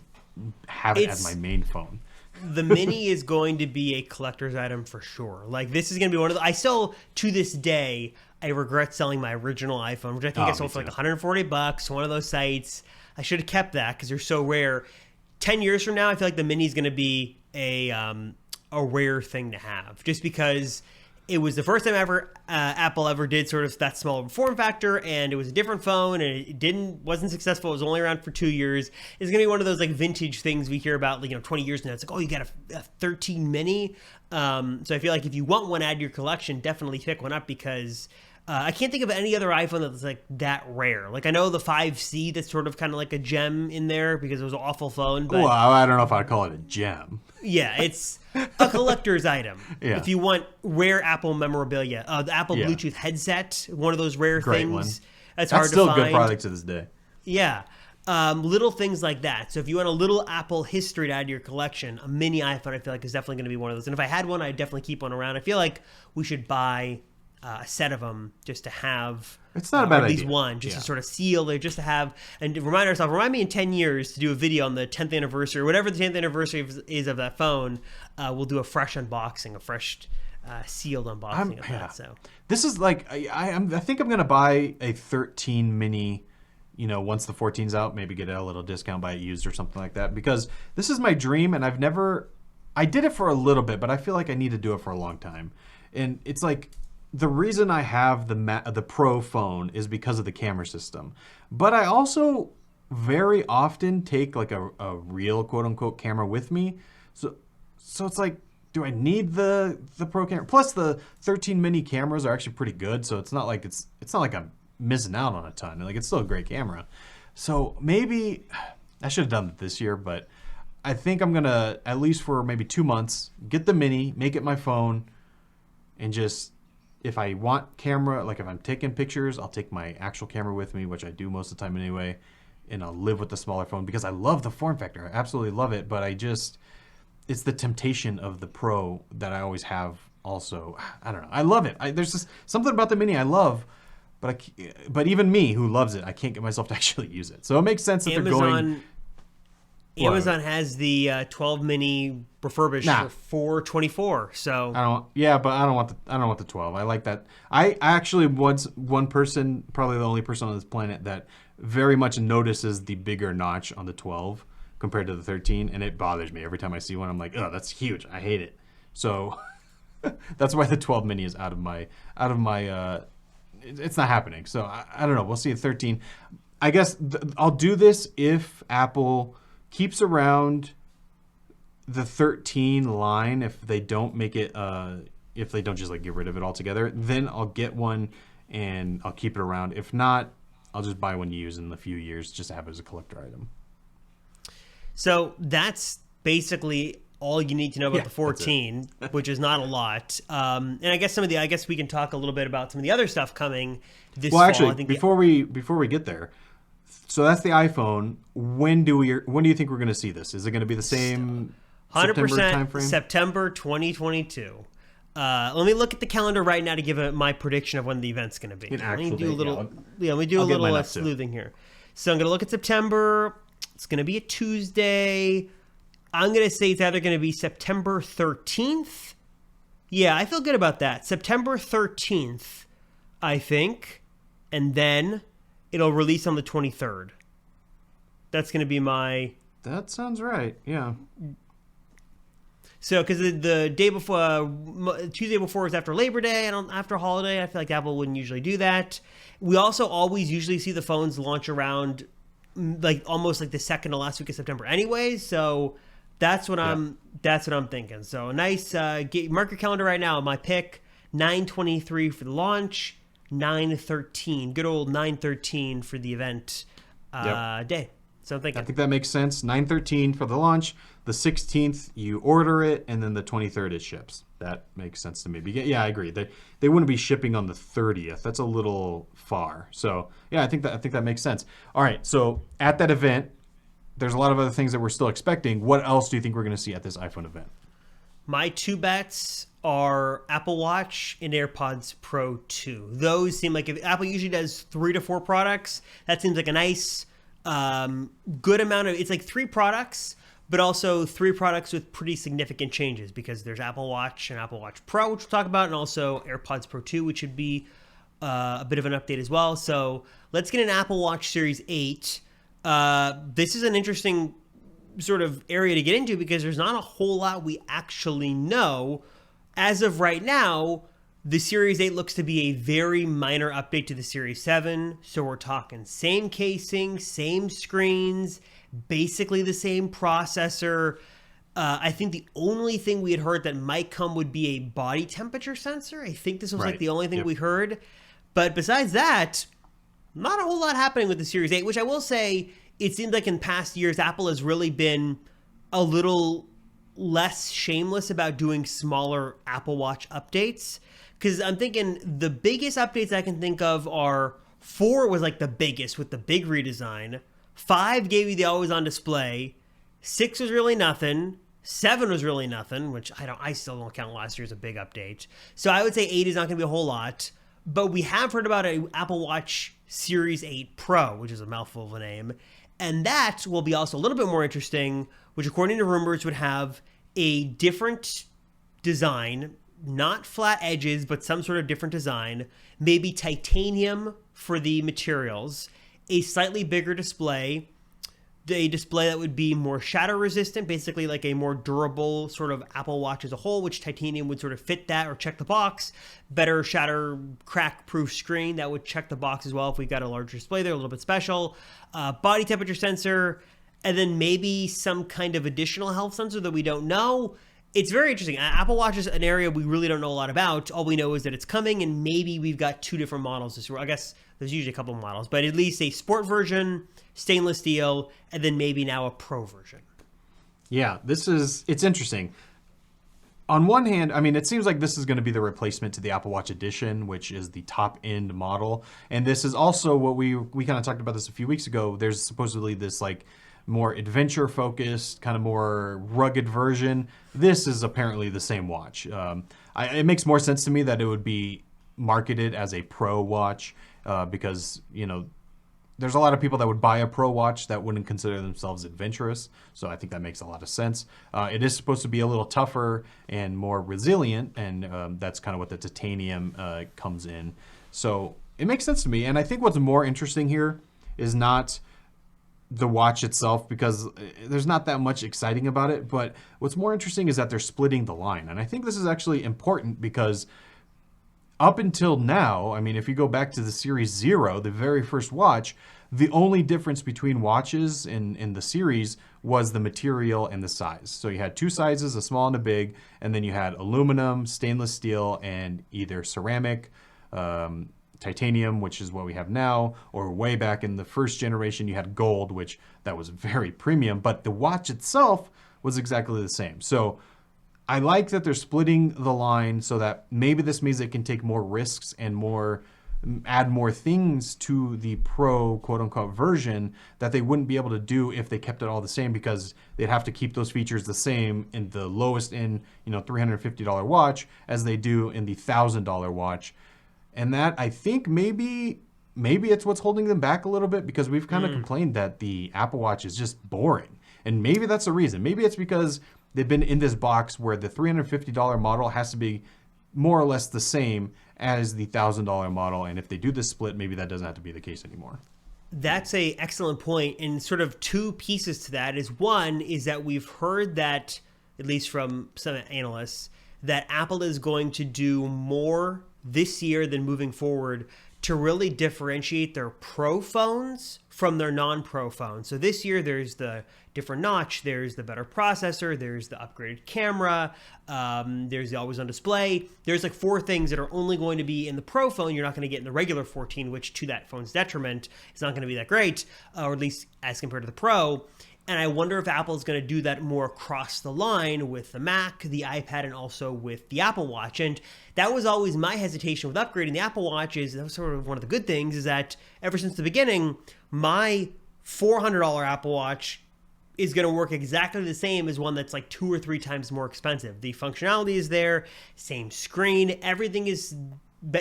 have it as my main phone. The Mini is going to be a collector's item for sure. Like, this is going to be one of the... I still, to this day, I regret selling my original iPhone, which I think I sold for like $140, one of those sites. I should have kept that because they're so rare. 10 years from now, I feel like the Mini is going to be a rare thing to have, just because it was the first time Apple ever did sort of that small form factor, and it was a different phone, and it wasn't successful. It was only around for 2 years. It's gonna be one of those like vintage things we hear about, like 20 years now. It's like, oh, you got a 13 Mini. So I feel like if you want one to add to your collection, definitely pick one up, because I can't think of any other iPhone that's like that rare. Like, I know the 5C, that's sort of kind of like a gem in there because it was an awful phone. But well, I don't know if I'd call it a gem. Yeah, it's a collector's item. Yeah. If you want rare Apple memorabilia, the Apple Bluetooth headset, one of those rare things. One. That's hard to find. Still a good product to this day. Yeah. Little things like that. So if you want a little Apple history to add to your collection, a Mini iPhone, I feel like, is definitely going to be one of those. And if I had one, I'd definitely keep one around. I feel like we should buy a set of them just to have. It's not a bad at least idea. One, just to sort of seal it, just to have, and to remind me in 10 years to do a video on the 10th anniversary, or whatever the 10th anniversary is of that phone. We'll do a fresh unboxing, a fresh sealed unboxing of that. So this is like, I think I'm going to buy a 13 Mini, once the 14's out, maybe get a little discount, buy it used or something like that, because this is my dream, and I did it for a little bit, but I feel like I need to do it for a long time. And it's like, the reason I have the Pro phone is because of the camera system. But I also very often take like a real quote unquote camera with me. So it's like, do I need the Pro camera? Plus the 13 Mini cameras are actually pretty good. So it's not like I'm missing out on a ton. Like, it's still a great camera. So maybe I should have done it this year, but I think I'm going to, at least for maybe 2 months, get the Mini, make it my phone, and just, if I want camera, like if I'm taking pictures, I'll take my actual camera with me, which I do most of the time anyway, and I'll live with the smaller phone because I love the form factor. I absolutely love it, but it's the temptation of the Pro that I always have also. I don't know. I love it. There's just something about the Mini I love, but even me who loves it, I can't get myself to actually use it. So it makes sense that they're going... Amazon has the 12 mini refurbished for $424. So I don't. Yeah, but I don't want the 12. I like that. I actually was one person, probably the only person on this planet that very much notices the bigger notch on the 12 compared to the 13, and it bothers me every time I see one. I'm like, oh, that's huge. I hate it. So that's why the 12 mini is out of my. It's not happening. So I don't know. We'll see at 13. I guess I'll do this if Apple keeps around the 13 line. If they don't make it, if they don't just like get rid of it altogether, then I'll get one and I'll keep it around. If not, I'll just buy one used in a few years just to have it as a collector item. So that's basically all you need to know about the 14, which is not a lot. And I guess I guess we can talk a little bit about some of the other stuff coming this fall. Well, actually, I think before we get there, so that's the iPhone. When do you think we're going to see this? Is it going to be the same 100% September timeframe? September 2022. Let me look at the calendar right now to give my prediction of when the event's going to be. Let me do a little sleuthing here. So I'm going to look at September. It's going to be a Tuesday. I'm going to say it's either going to be September 13th. Yeah, I feel good about that. September 13th, I think. And then it'll release on the 23rd. That's going to be my... That sounds right, yeah. So, because the day before, Tuesday before is after Labor Day and after holiday, I feel like Apple wouldn't usually do that. We also always usually see the phones launch around like almost like the second to last week of September anyway. So that's what I'm thinking. So a nice mark your calendar right now. My pick 9/23 for the launch, 9/13. Good old 9/13 for the event day. So I'm thinking. I think that makes sense. 9/13 for the launch. The 16th you order it, and then the 23rd it ships. That makes sense to me. Yeah, I agree. They wouldn't be shipping on the 30th. That's a little far. So yeah, I think that makes sense. All right. So at that event, there's a lot of other things that we're still expecting. What else do you think we're going to see at this iPhone event? My two bets are Apple Watch and AirPods Pro 2. Those seem like, if Apple usually does 3 to 4 products, that seems like a nice, good amount of, it's like 3 products, but also 3 products with pretty significant changes, because there's Apple Watch and Apple Watch Pro, which we'll talk about, and also AirPods Pro 2, which would be a bit of an update as well. So let's get an Apple Watch Series 8. This is an interesting sort of area to get into because there's not a whole lot we actually know. As of right now, the Series 8 looks to be a very minor update to the Series 7. So we're talking same casing, same screens, basically the same processor. I think the only thing we had heard that might come would be a body temperature sensor. I think this was like the only thing we heard. But besides that, not a whole lot happening with the Series 8, which I will say, it seems like in past years, Apple has really been a little less shameless about doing smaller Apple Watch updates. Because I'm thinking the biggest updates I can think of are 4 was like the biggest with the big redesign. 5 gave you the always on display. 6 was really nothing. 7 was really nothing, which I still don't count last year as a big update. So I would say 8 is not going to be a whole lot. But we have heard about an Apple Watch Series 8 Pro, which is a mouthful of a name. And that will be also a little bit more interesting, which according to rumors would have a different design, not flat edges, but some sort of different design, maybe titanium for the materials, a slightly bigger display, a display that would be more shatter resistant, basically like a more durable sort of Apple Watch as a whole, which titanium would sort of fit that or check the box. Better shatter crack proof screen that would check the box as well if we got a larger display there, a little bit special. Body temperature sensor, and then maybe some kind of additional health sensor that we don't know. It's very interesting. Apple Watch is an area we really don't know a lot about. All we know is that it's coming, and maybe we've got 2 different models this year. I guess there's usually a couple of models, but at least a sport version, stainless steel, and then maybe now a pro version. Yeah, it's interesting. On one hand, I mean, it seems like this is going to be the replacement to the Apple Watch Edition, which is the top-end model. And this is also what we kind of talked about this a few weeks ago. There's supposedly this like more adventure-focused, kind of more rugged version. This is apparently the same watch. It makes more sense to me that it would be marketed as a pro watch because, you know, there's a lot of people that would buy a Pro watch that wouldn't consider themselves adventurous. So I think that makes a lot of sense. It is supposed to be a little tougher and more resilient, and that's kind of what the titanium comes in. So it makes sense to me. And I think what's more interesting here is not the watch itself, because there's not that much exciting about it. But what's more interesting is that they're splitting the line. And I think this is actually important because up until now, I mean, if you go back to the Series 0, the very first watch, the only difference between watches in the series was the material and the size. So you had two sizes, a small and a big, and then you had aluminum, stainless steel, and either ceramic, titanium, which is what we have now, or way back in the first generation, you had gold, which that was very premium, but the watch itself was exactly the same. So I like that they're splitting the line so that maybe this means they can take more risks and add more things to the Pro quote unquote version that they wouldn't be able to do if they kept it all the same, because they'd have to keep those features the same in the lowest end, $350 watch as they do in the $1,000 watch. And that, I think maybe it's what's holding them back a little bit, because we've kind of complained that the Apple Watch is just boring. And maybe that's the reason. Maybe it's because they've been in this box where the $350 model has to be more or less the same as the $1,000 model. And if they do this split, maybe that doesn't have to be the case anymore. That's an excellent point. And sort of two pieces to that is, one is that we've heard that, at least from some analysts, that Apple is going to do more this year than moving forward to really differentiate their Pro phones from their non-Pro phones. So this year there's the different notch, there's the better processor, there's the upgraded camera, there's the always on display. There's like 4 things that are only going to be in the Pro phone you're not going to get in the regular 14, which to that phone's detriment is not going to be that great, or at least as compared to the Pro. And I wonder if Apple's going to do that more across the line with the Mac, the iPad, and also with the Apple Watch. And that was always my hesitation with upgrading the Apple Watch. That was sort of one of the good things, is that ever since the beginning, my $400 Apple Watch is going to work exactly the same as one that's like 2 or 3 times more expensive. The functionality is there, same screen, everything is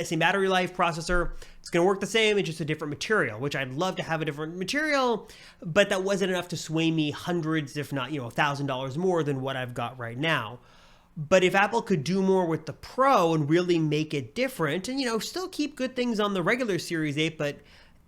same battery life, processor. It's going to work the same. It's just a different material, which I'd love to have a different material, but that wasn't enough to sway me hundreds, if not, $1,000 more than what I've got right now. But if Apple could do more with the Pro and really make it different and, still keep good things on the regular Series 8, but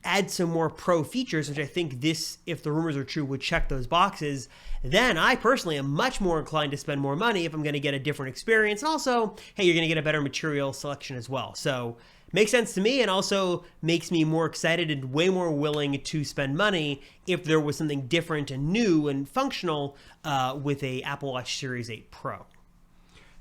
add some more Pro features, which I think this, if the rumors are true, would check those boxes, then I personally am much more inclined to spend more money if I'm going to get a different experience. And also, hey, you're going to get a better material selection as well. So makes sense to me, and also makes me more excited and way more willing to spend money if there was something different and new and functional with a Apple Watch Series 8 Pro.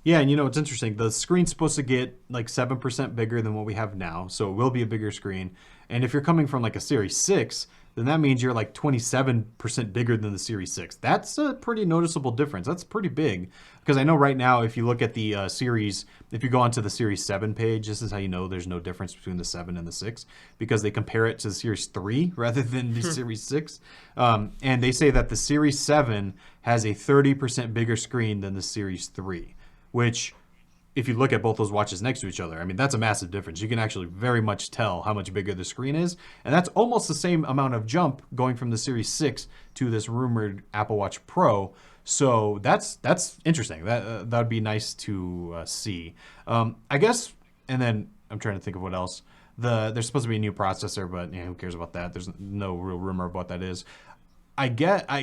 Yeah, and it's interesting. The screen's supposed to get like 7% bigger than what we have now, so it will be a bigger screen. And if you're coming from like a Series 6, then that means you're like 27% bigger than the Series 6. That's a pretty noticeable difference. That's pretty big. Because I know right now, if you look at the series, if you go onto the Series 7 page, this is how you know there's no difference between the 7 and the 6, because they compare it to the Series 3 rather than the Series 6. And they say that the Series 7 has a 30% bigger screen than the Series 3, which, if you look at both those watches next to each other, I mean, that's a massive difference. You can actually very much tell how much bigger the screen is. And that's almost the same amount of jump going from the Series 6 to this rumored Apple Watch Pro. So that's interesting. That would be nice to see. I guess, and then I'm trying to think of what else. There's supposed to be a new processor, but who cares about that? There's no real rumor about what that is.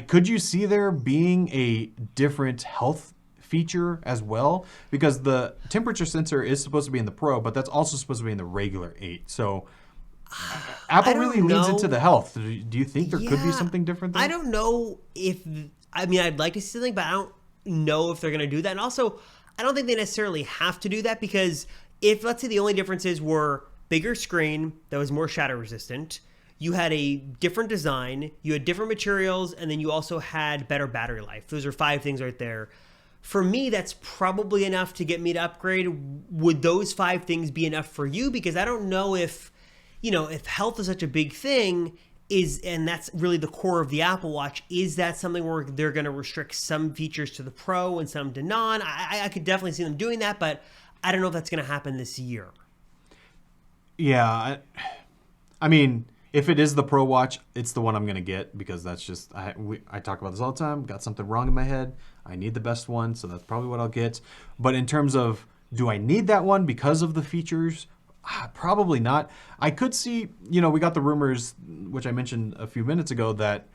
Could you see there being a different health feature as well, because the temperature sensor is supposed to be in the Pro, but that's also supposed to be in the regular 8. So Apple really leans into the health. Do you think there could be something different there? I don't know I'd like to see something, but I don't know if they're going to do that. And also, I don't think they necessarily have to do that, because if, let's say, the only differences were bigger screen that was more shatter resistant, you had a different design, you had different materials, and then you also had better battery life. Those are 5 things right there. For me, that's probably enough to get me to upgrade. Would those 5 things be enough for you? Because I don't know if health is such a big thing, and that's really the core of the Apple Watch. Is that something where they're going to restrict some features to the Pro and some to non? I could definitely see them doing that, but I don't know if that's going to happen this year. Yeah, I mean, If it is the Pro Watch, it's the one I'm going to get because that's just, I talk about this all the time. Got something wrong in my head. I need the best one, so that's probably what I'll get. But in terms of, do I need that one because of the features? Probably not. I could see, we got the rumors, which I mentioned a few minutes ago, that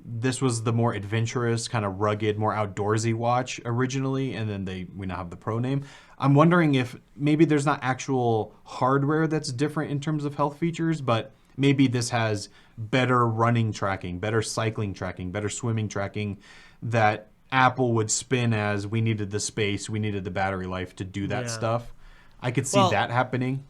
this was the more adventurous, kind of rugged, more outdoorsy watch originally, and then we now have the Pro name. I'm wondering if maybe there's not actual hardware that's different in terms of health features, but maybe this has better running tracking, better cycling tracking, better swimming tracking that Apple would spin as we needed the space, we needed the battery life to do that stuff. I could see that happening.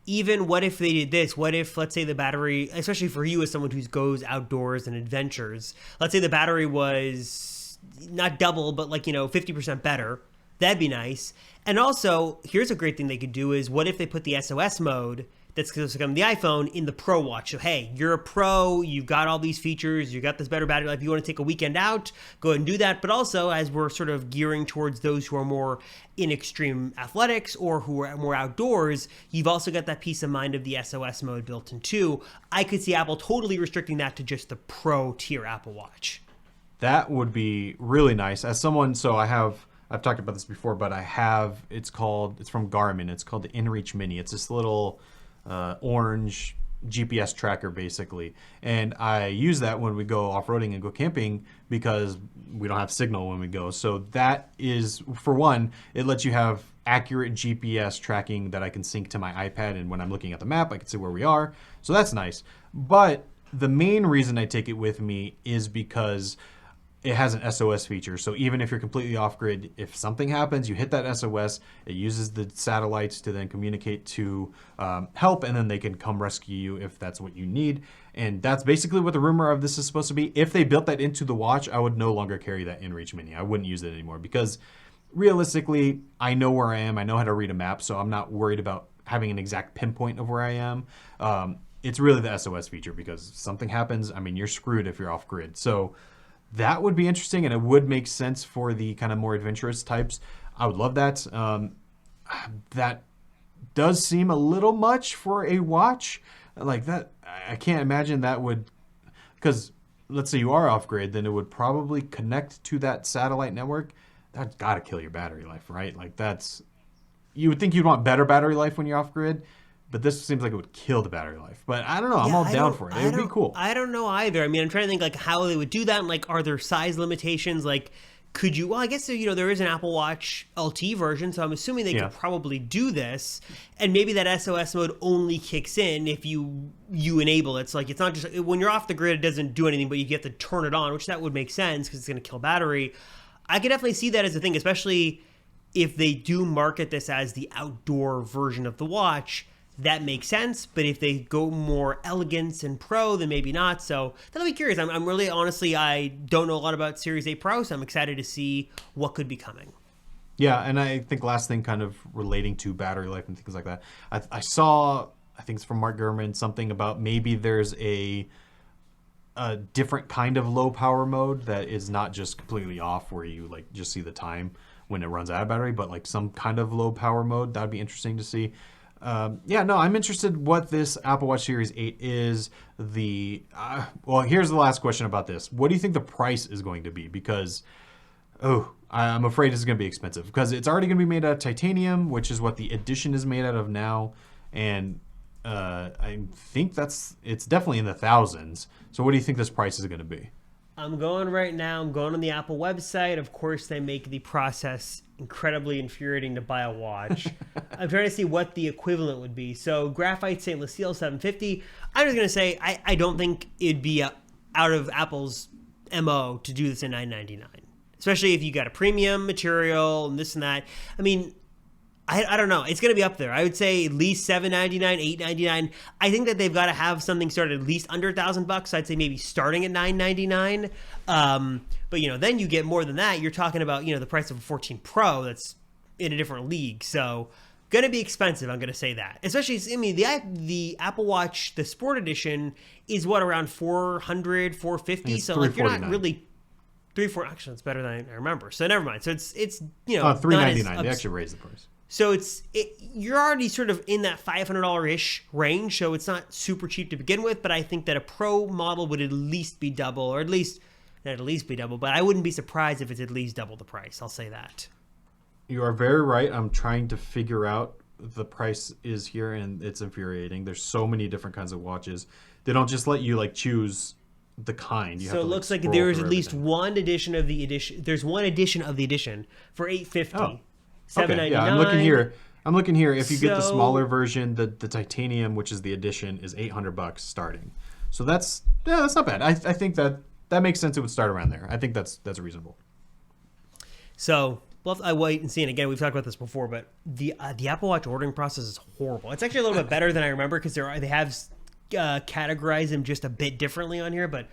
Even what if they did this? What if, let's say, the battery, especially for you as someone who goes outdoors and adventures, let's say the battery was not double, but 50% better. That'd be nice. And also, here's a great thing they could do is, what if they put the SOS mode that's supposed to come in the iPhone in the Pro Watch? So, hey, you're a pro, you've got all these features, you got this better battery life, you want to take a weekend out, go ahead and do that. But also, as we're sort of gearing towards those who are more in extreme athletics or who are more outdoors, you've also got that peace of mind of the SOS mode built in too. I could see Apple totally restricting that to just the Pro tier Apple Watch. That would be really nice. As someone, I've talked about this before, but it's from Garmin. It's called the Inreach Mini. It's this little orange GPS tracker basically, and I use that when we go off-roading and go camping because we don't have signal when we go. So that is, for one, it lets you have accurate GPS tracking that I can sync to my iPad, and when I'm looking at the map I can see where we are, so that's nice. But the main reason I take it with me is because it has an SOS feature. So even if you're completely off grid, if something happens, you hit that SOS, it uses the satellites to then communicate to help, and then they can come rescue you if that's what you need. And that's basically what the rumor of this is supposed to be. If they built that into the watch, I would no longer carry that Inreach Mini. I wouldn't use it anymore because realistically, I know where I am. I know how to read a map, so I'm not worried about having an exact pinpoint of where I am. It's really the SOS feature because if something happens, you're screwed if you're off grid. So that would be interesting, and it would make sense for the kind of more adventurous types. I would love that. That does seem a little much for a watch like that. I can't imagine that would, because let's say you are off grid, then it would probably connect to that satellite network. That's got to kill your battery life, right? You would think you'd want better battery life when you're off grid, but this seems like it would kill the battery life. But I don't know. I'm all down for it. It would be cool. I don't know either. I'm trying to think how they would do that. And are there size limitations? Could you? Well, I guess there is an Apple Watch LT version, so I'm assuming they could probably do this. And maybe that SOS mode only kicks in if you enable it. It's not just when you're off the grid, it doesn't do anything, but you get to turn it on, which that would make sense because it's going to kill battery. I could definitely see that as a thing, especially if they do market this as the outdoor version of the watch. That makes sense, but if they go more elegance and pro, then maybe not. So that'll be curious. I'm really, honestly, I don't know a lot about Series 8 Pro, so I'm excited to see what could be coming. Yeah, and I think last thing kind of relating to battery life and things like that, I saw, I think it's from Mark Gurman, something about maybe there's a different kind of low power mode that is not just completely off where you just see the time when it runs out of battery, but some kind of low power mode. That'd be interesting to see. I'm interested what this Apple Watch Series 8 is. Here's the last question about this. What do you think the price is going to be? Because, I'm afraid it's going to be expensive because it's already going to be made out of titanium, which is what the Edition is made out of now. And I think it's definitely in the thousands. So what do you think this price is going to be? I'm going right now. I'm going on the Apple website. Of course, they make the process incredibly infuriating to buy a watch. I'm trying to see what the equivalent would be. So graphite stainless steel, $750. I'm just going to say I don't think it'd be out of Apple's MO to do this in $999, especially if you got a premium material and this and that. I don't know. It's going to be up there. I would say at least $799, $899. I think that they've got to have something started at least under $1,000. So I'd say maybe starting at $999. But then you get more than that. You're talking about the price of a 14 Pro. That's in a different league. So going to be expensive. I'm going to say that. Especially, the Apple Watch, the Sport Edition, is around $400, $450. So you're not really. 3-4 actually, it's better than I remember. So never mind. So it's $399. They actually raised the price. So you're already sort of in that $500-ish range, so it's not super cheap to begin with, but I think that a Pro model would at least be double, or not at least be double, but I wouldn't be surprised if it's at least double the price. I'll say that. You are very right. I'm trying to figure out the price is here, and it's infuriating. There's so many different kinds of watches. They don't just let you like choose the kind. You So have to, it looks like scroll there is through at least everything. one edition of the edition. There's one edition of the edition for $850. Oh. $799. Okay, yeah, I'm looking here. If you get the So- smaller version, the titanium, which is the edition, is $800 starting. So that's not bad. I think that makes sense. It would start around there. I think that's reasonable. So I wait and see. And again, we've talked about this before, but the Apple Watch ordering process is horrible. It's actually a little bit better than I remember because they have categorized them just a bit differently on here, but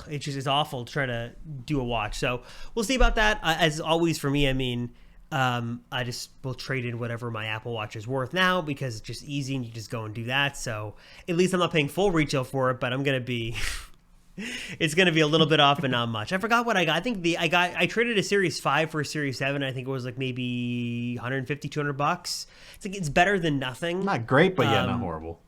it's just awful to try to do a watch. So we'll see about that. As always for me, I mean, I just will trade in whatever my Apple Watch is worth now because it's just easy and you just go and do that. So at least I'm not paying full retail for it, but I'm going to be, it's going to be a little bit off, but not much. I forgot what I got. I think I traded a Series 5 for a Series 7. I think it was like maybe $150, $200. It's like, it's better than nothing. Not great, but yeah, not horrible.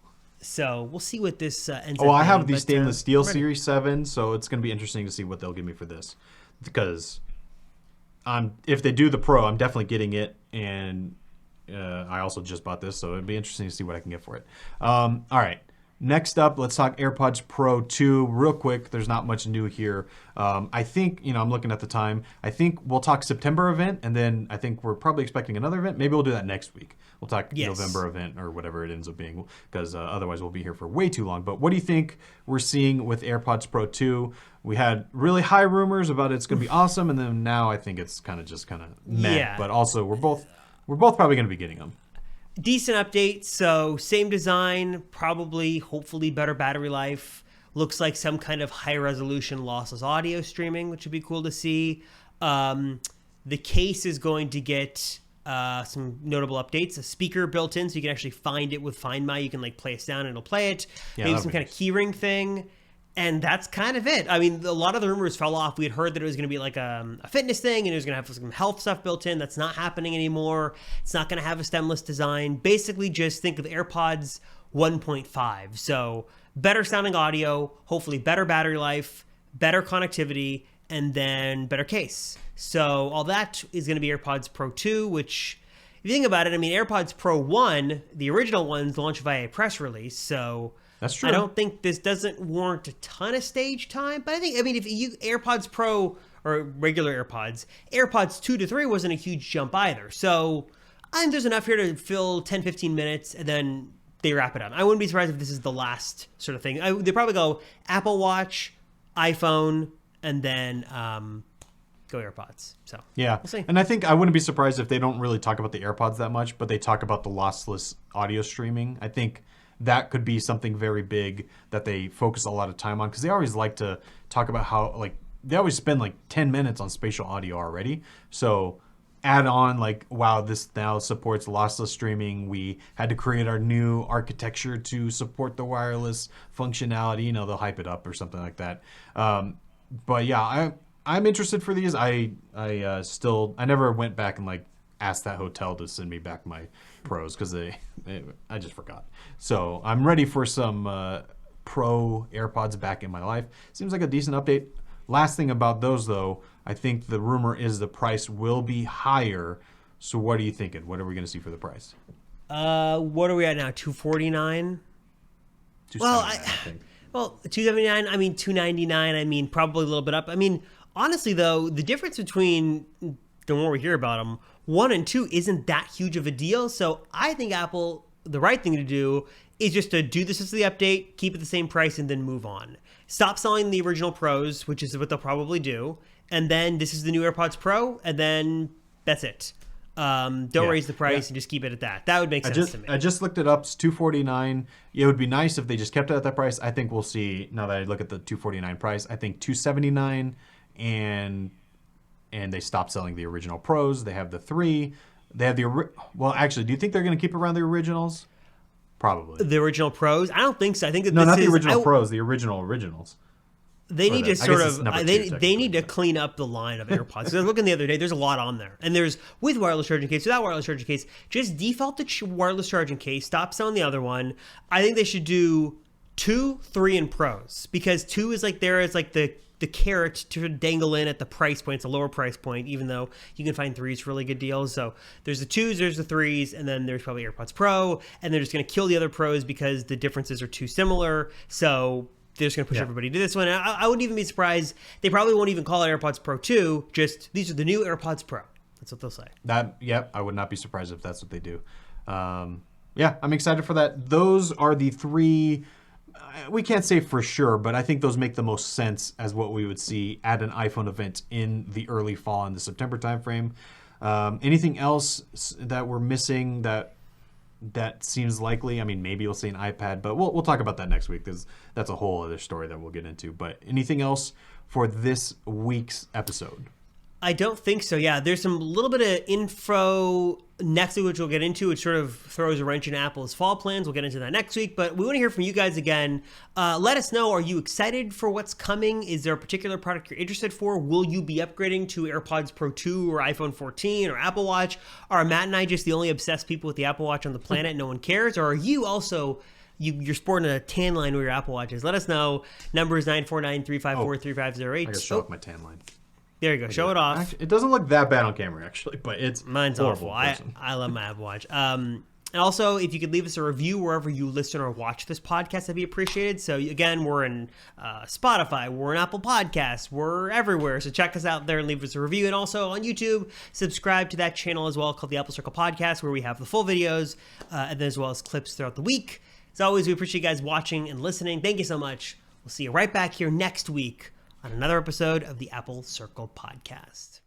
So we'll see what this ends up Oh, I have being, the stainless steel ready. Series 7, so it's going to be interesting to see what they'll give me for this. Because if they do the Pro, I'm definitely getting it, and I also just bought this, so it'd be interesting to see what I can get for it. All right. Next up, let's talk AirPods Pro 2 real quick. There's not much new here. I think, I'm looking at the time. I think we'll talk September event, and then I think we're probably expecting another event. Maybe we'll do that next week. We'll talk November event or whatever it ends up being, because otherwise we'll be here for way too long. But what do you think we're seeing with AirPods Pro 2? We had really high rumors about it's going to be awesome, and then now I think it's kind of meh. Yeah. But also we're both probably going to be getting them. Decent update. So same design, probably, hopefully better battery life. Looks like some kind of high resolution lossless audio streaming, which would be cool to see. The case is going to get some notable updates. A speaker built in, so you can actually find it with Find My. You can like play us down and it'll play it. Yeah, Maybe that'd some be kind nice. of keyring thing. And that's kind of it. I mean, a lot of the rumors fell off. We had heard that it was going to be like a fitness thing and it was going to have some health stuff built in. That's not happening anymore. It's not going to have a stemless design. Basically, just think of AirPods 1.5. So better sounding audio, hopefully better battery life, better connectivity, and then better case. So all that is going to be AirPods Pro 2, which, if you think about it, I mean, AirPods Pro 1, the original ones launched via a press release. So That's true. I don't think this doesn't warrant a ton of stage time, but I mean, if you AirPods Pro or regular AirPods 2 to 3 wasn't a huge jump either. So I think there's enough here to fill 10, 15 minutes and then they wrap it up. I wouldn't be surprised if this is the last sort of thing. They probably go Apple Watch, iPhone, and then go AirPods. So Yeah, we'll see. and I think I wouldn't be surprised if they don't really talk about the AirPods that much, but they talk about the lossless audio streaming. I think that could be something very big that they focus a lot of time on, because they always like to talk about how, like, they always spend like 10 minutes on spatial audio already. So add on like, wow, this now supports lossless streaming. We had to create our new architecture to support the wireless functionality. They'll hype it up or something like that. But yeah, I'm interested for these. I never went back and like asked that hotel to send me back my Pros because I just forgot. So I'm ready for some Pro AirPods back in my life. Seems like a decent update. Last thing about those though, I think the rumor is the price will be higher. So what are you thinking? What are we going to see for the price? What are we at now? $249? Well, $279, I think. Well, $279. I mean, $299. I mean, probably a little bit up. I mean, honestly, though, the difference between the more we hear about them, 1 and 2 isn't that huge of a deal. So I think Apple, the right thing to do is just to do this as the update, keep it the same price, and then move on. Stop selling the original Pros, which is what they'll probably do, and then this is the new AirPods Pro, and then that's it. Don't raise the price and just keep it at that. That would make sense to me. I just looked it up. It's $249. It would be nice if they just kept it at that price. I think we'll see, now that I look at the $249 price, I think $279, and they stopped selling the original Pros. They have the 3. They have well, actually, do you think they're going to keep around the originals? Probably. The original Pros? I don't think so. I think that No, this not the is, original Pros. The originals. They need to I sort guess it's of number two, they technically, need to but- clean up the line of AirPods. 'Cause I was looking the other day, there's a lot on there, and there's with wireless charging case, without wireless charging case. Just default the wireless charging case. Stop selling the other one. I think they should do 2, 3, and pros, because 2 is like there is like the carrot to dangle in at the price point. It's a lower price point, even though you can find 3s for really good deals. So there's the 2s, there's the 3s, and then there's probably AirPods Pro, and they're just going to kill the other pros because the differences are too similar. So they're just going to push everybody to this one. And I wouldn't even be surprised. They probably won't even call it AirPods Pro 2. Just these are the new AirPods Pro. That's what they'll say. I would not be surprised if that's what they do. Yeah, I'm excited for that. Those are the 3. We can't say for sure, but I think those make the most sense as what we would see at an iPhone event in the early fall in the September timeframe. Anything else that we're missing that seems likely? I mean, maybe you'll see an iPad, but we'll talk about that next week, because that's a whole other story that we'll get into. But anything else for this week's episode? I don't think so. Yeah, there's some little bit of info next week, which we'll get into, which sort of throws a wrench in Apple's fall plans. We'll get into that next week, but we want to hear from you guys again. Let us know, are you excited for what's coming? Is there a particular product you're interested for? Will you be upgrading to AirPods Pro 2 or iPhone 14 or Apple Watch? Are Matt and I just the only obsessed people with the Apple Watch on the planet? No one cares? Or are you also... You're sporting a tan line where your Apple Watch is? Let us know. Number is 949-354-3508. I gotta show off my tan line. There you go. Show it off. Actually, it doesn't look that bad on camera, actually, but it's Mine's horrible. awful. I love my Apple Watch. And also, if you could leave us a review wherever you listen or watch this podcast, that'd be appreciated. So again, we're in Spotify, we're in Apple Podcasts, we're everywhere. So check us out there and leave us a review. And also on YouTube, subscribe to that channel as well, called the Apple Circle Podcast, where we have the full videos and then as well as clips throughout the week. As always, we appreciate you guys watching and listening. Thank you so much. We'll see you right back here next week on another episode of the Apple Circle Podcast.